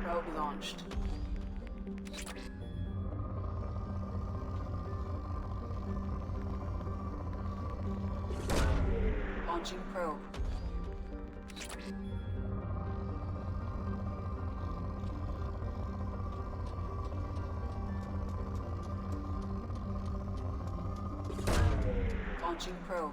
Probe launched. Launching probe. Launching probe.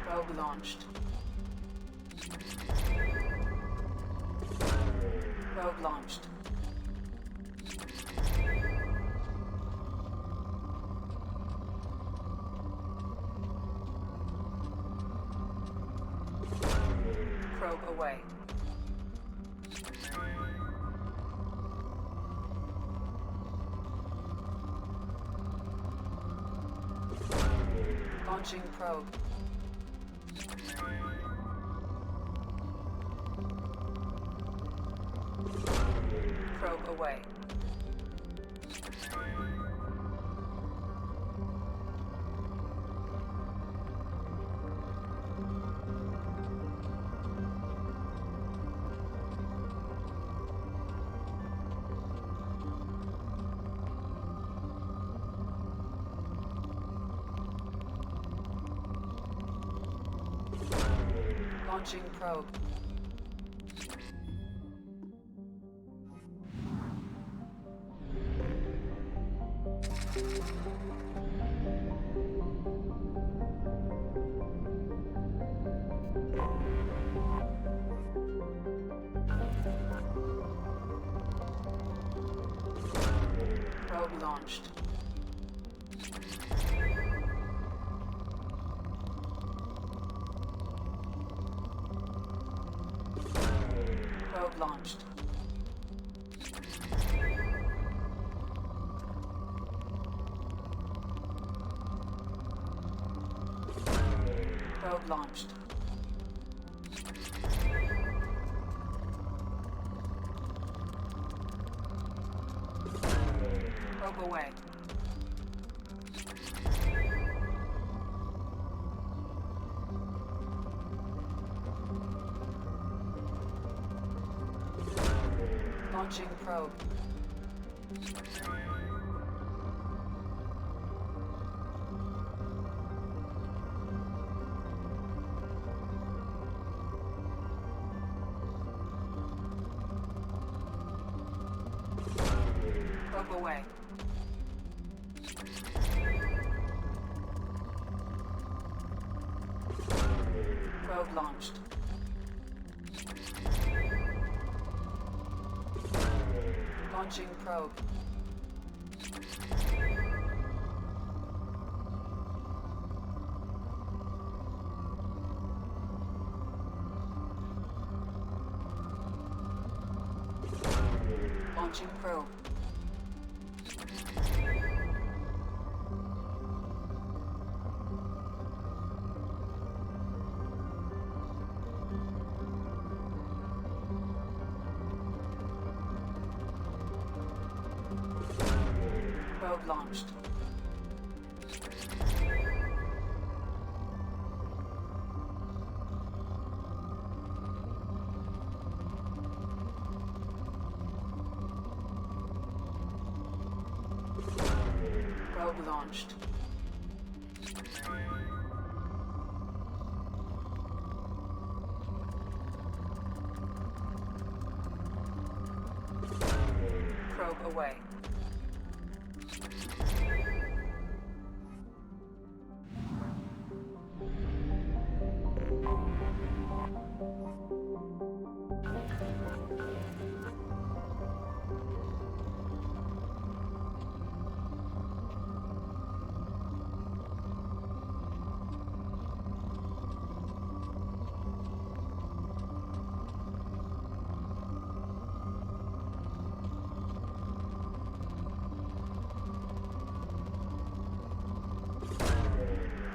Probe launched. Probe launched. Probe away. Launching probe. Probe away. Launching probe. Probe launched. Probe launched. Probe launched. Probe away. Launching probe. Probe away. Probe launched. Launching probe. Launching probe. Probe launched. Probe launched. Probe away.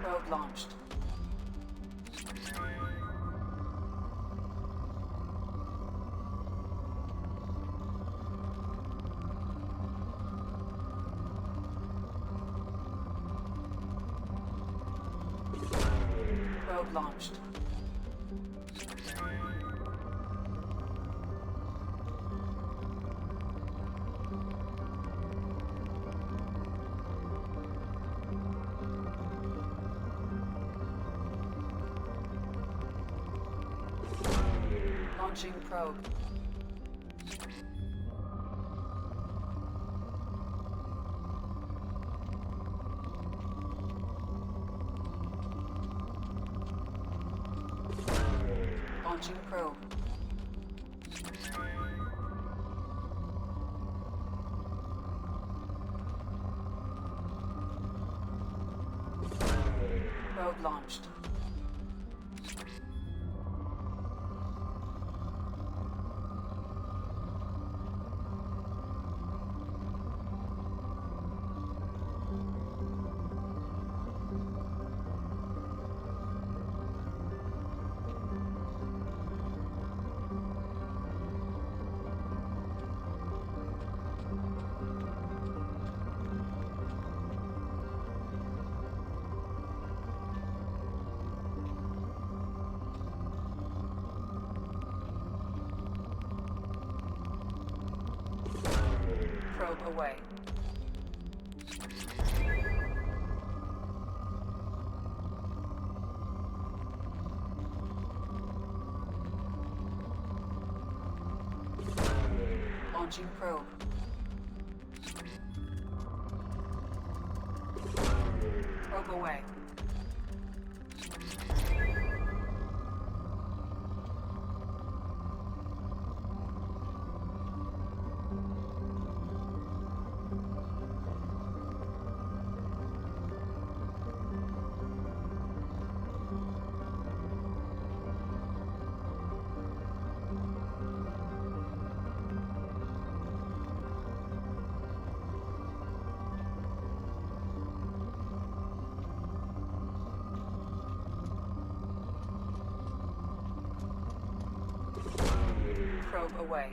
Probe launched. Probe launched. Launching probe. Launching probe. Probe launched. Probe away. Launching probe. Probe away. Probe away.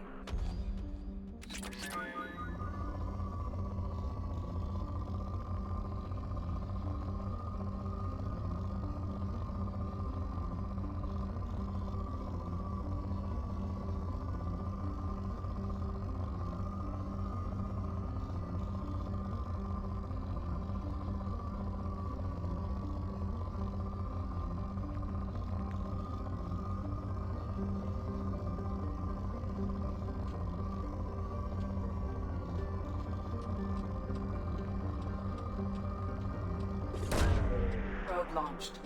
Probe launched.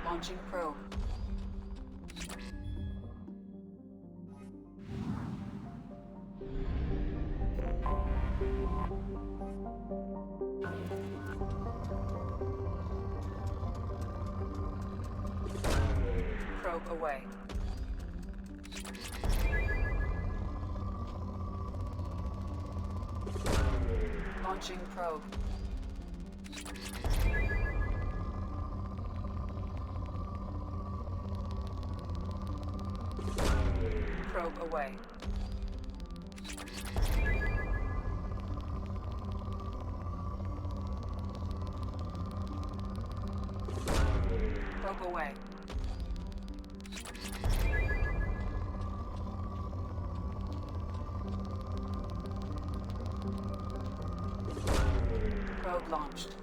Launching probe. Probe away. Launching probe. Probe away. Probe away. Probe launched.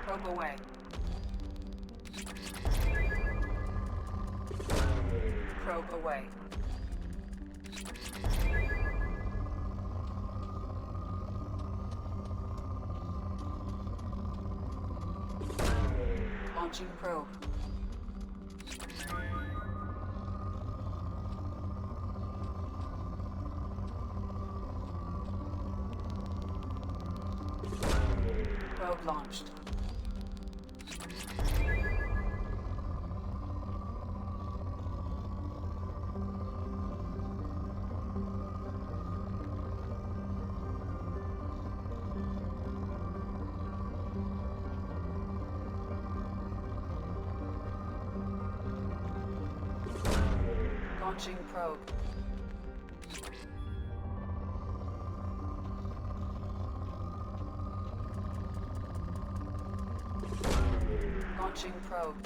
Probe away. Probe away. Launching probe. Probe launched. Launching probe. Launching probe.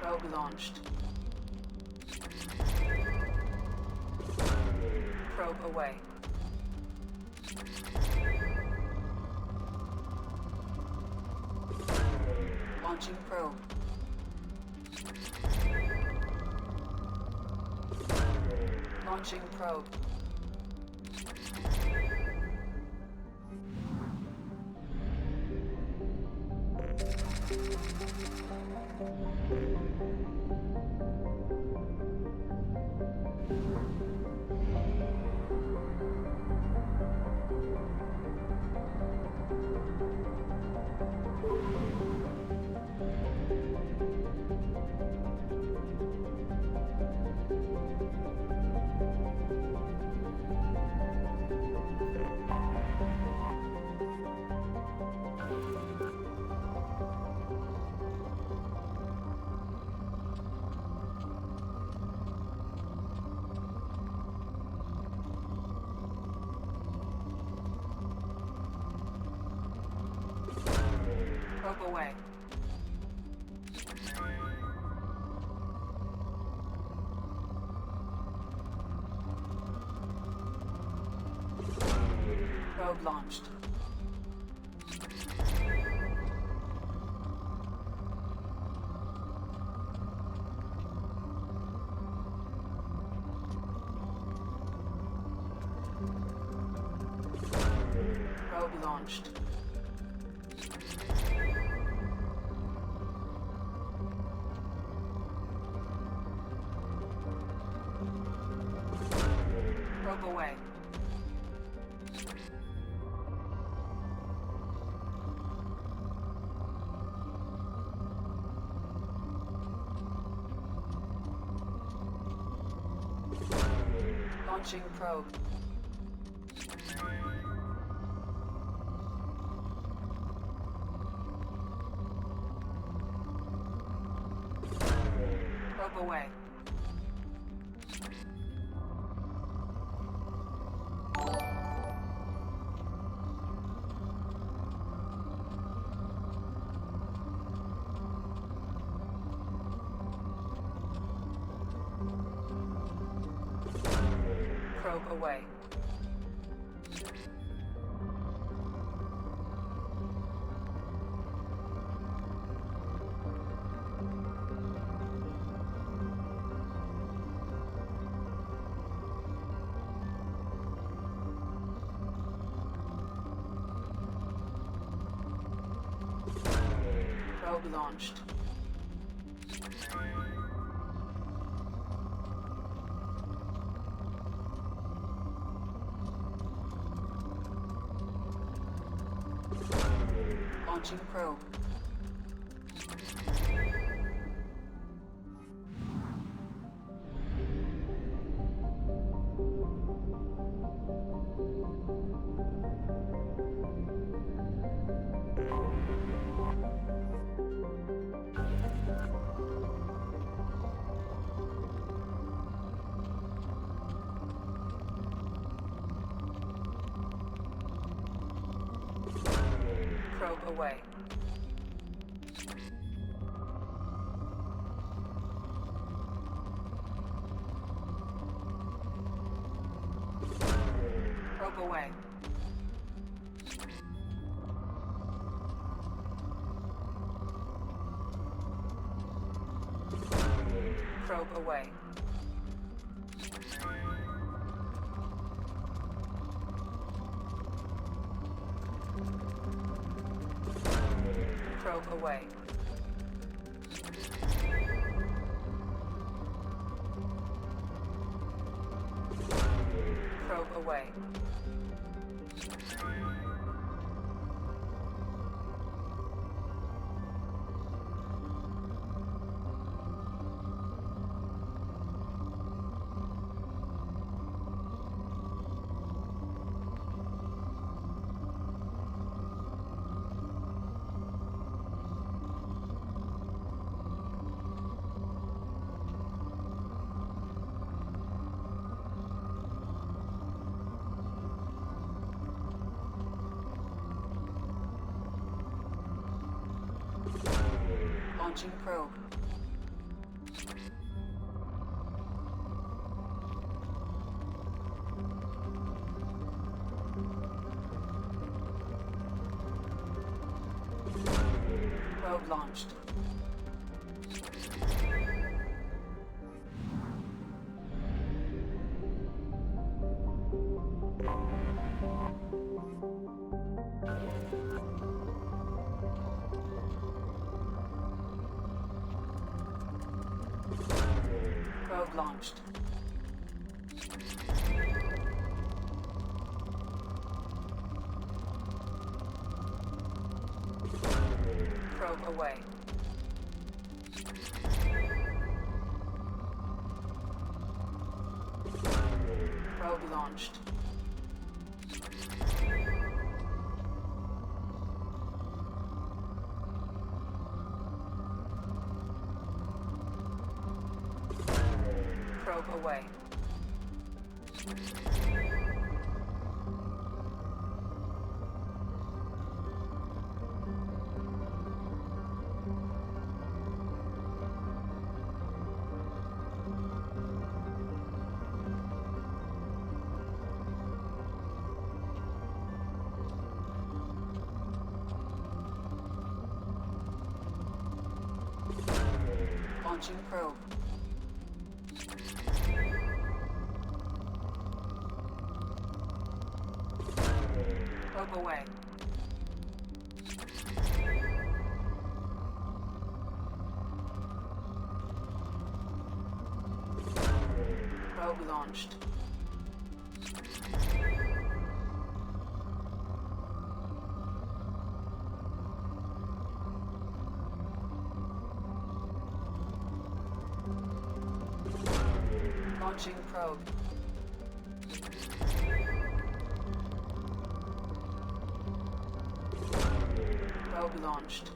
Probe launched. Probe away. Launching probe. Launching probe. Probe away. Probe launched. Probe launched. Probe away. Launching probe. Probe away. Probe away. Probe launched. Launching probe. Probe away. Probe away. Probe away. Probe away. Probe away. Launching probe. Probe launched. Probe launched. Probe away. Probe launched. Probe away. Launching probe. Probe away. Probe launched. Launching probe. Probe launched.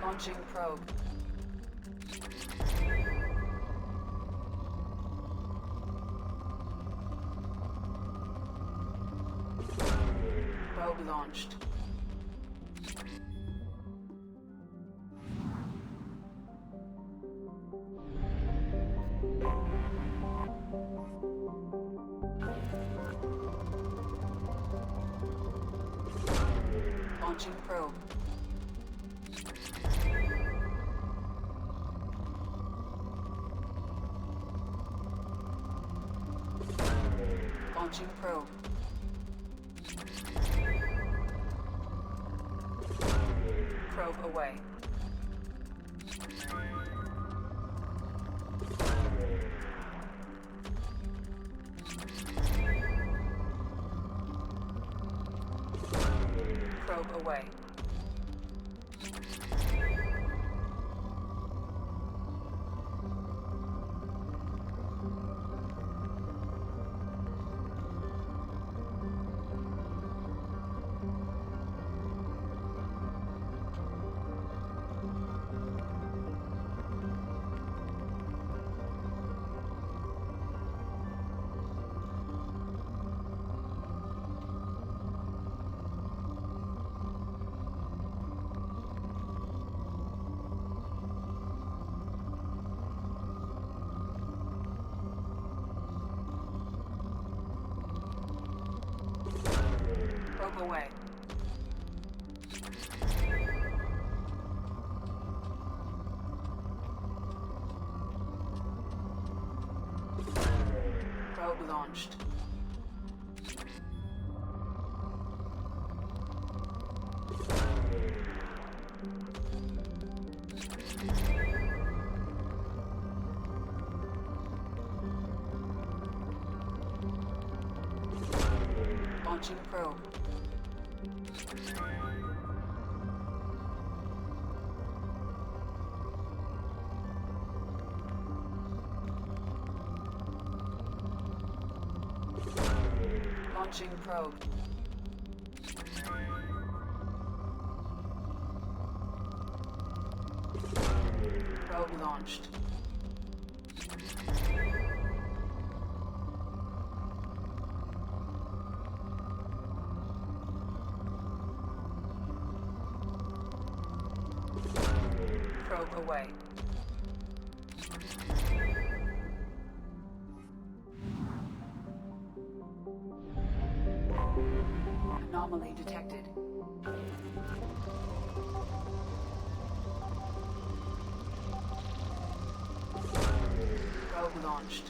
Launching probe. Probe launched. Launching probe. Launching probe. Probe away. Probe away. Probe away. Probe launched. Launching probe. Launching probe. Probe launched. Probe away. Anomaly detected. Probe launched.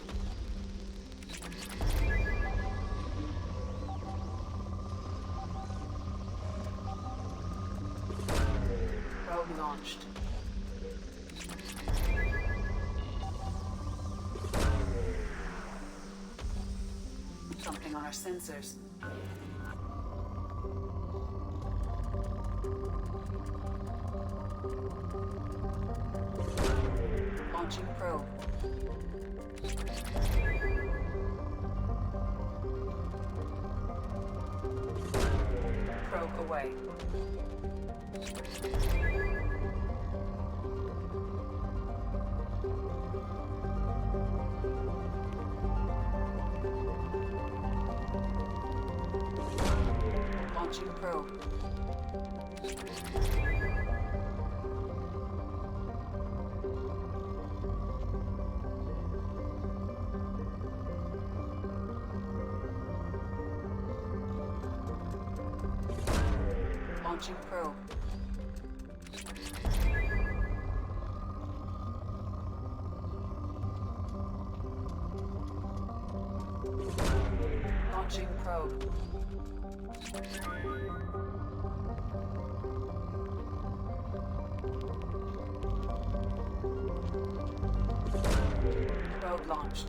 Probe launched. Something on our sensors. Launching probe. Probe away. Launching probe. Launching probe. Launching probe. Probe launched.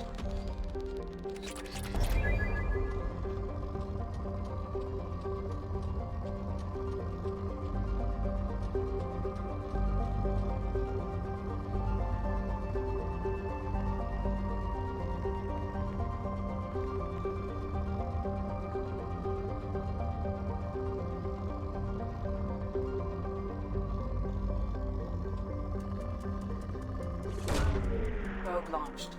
Probe launched.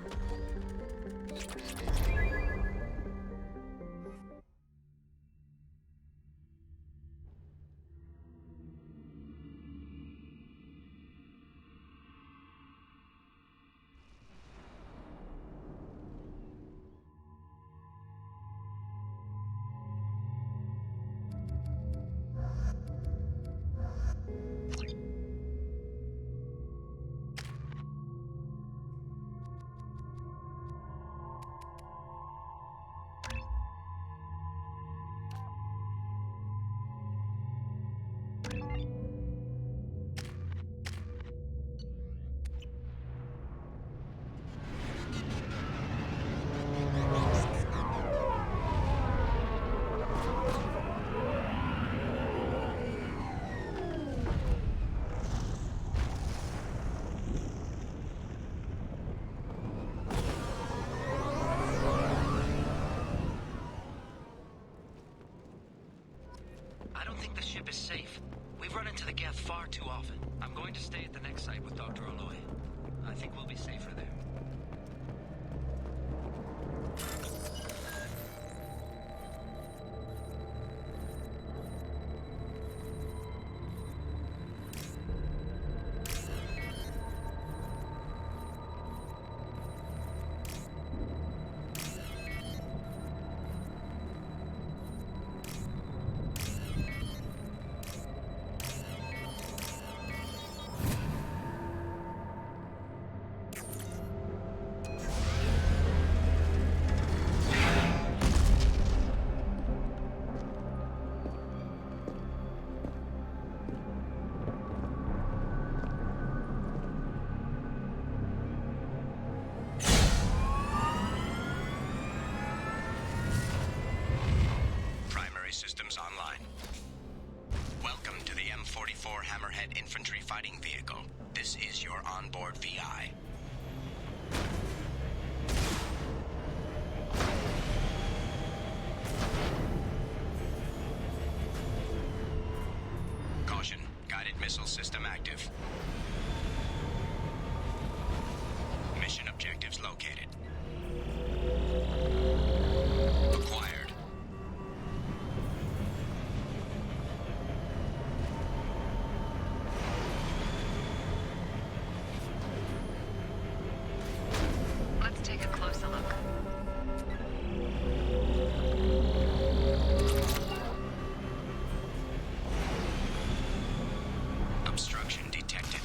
I don't think the ship is safe. We've run into the Geth far too often. I'm going to stay at the next site with Dr. Aloy. I think we'll be safer there. Systems online. Welcome to the M44 Hammerhead Infantry Fighting Vehicle. This is your onboard VI. Caution, guided missile system active. Mission objectives located. Acquired. Take a closer look. Obstruction detected.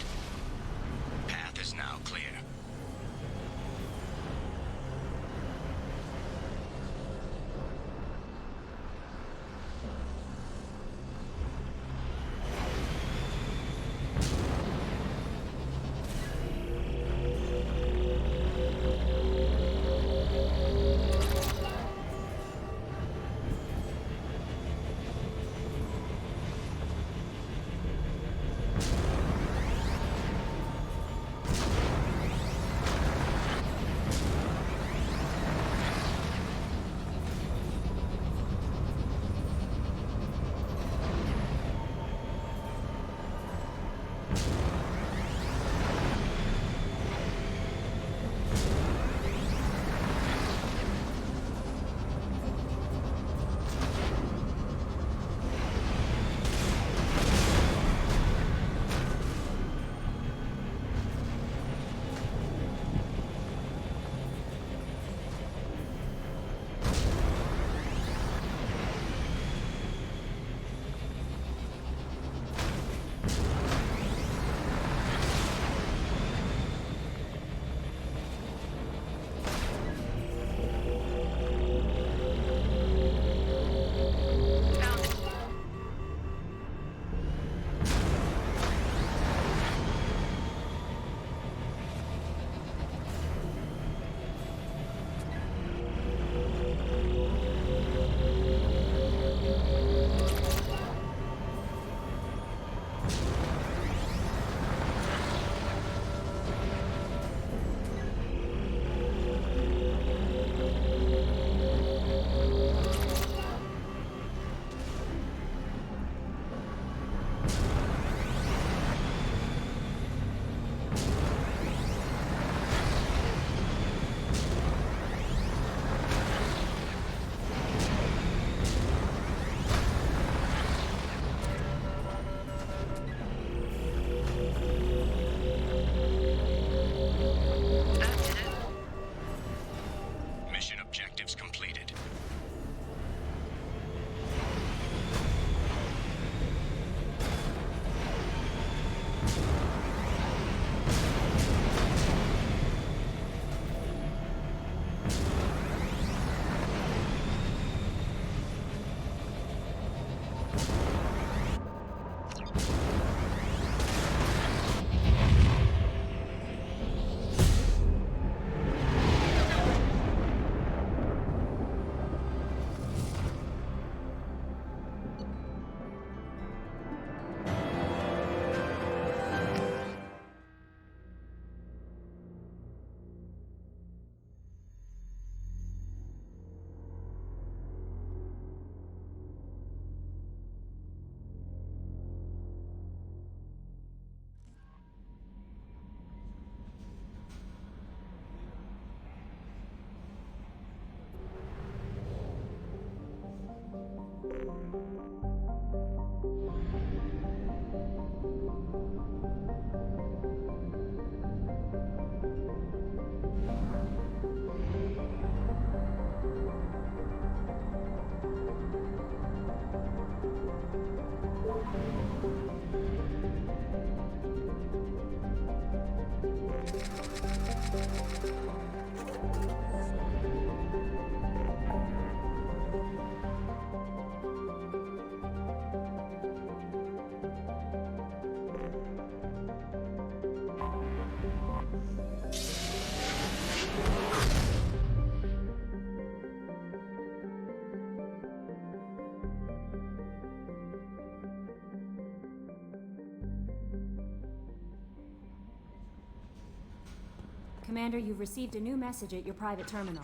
Commander, you've received a new message at your private terminal.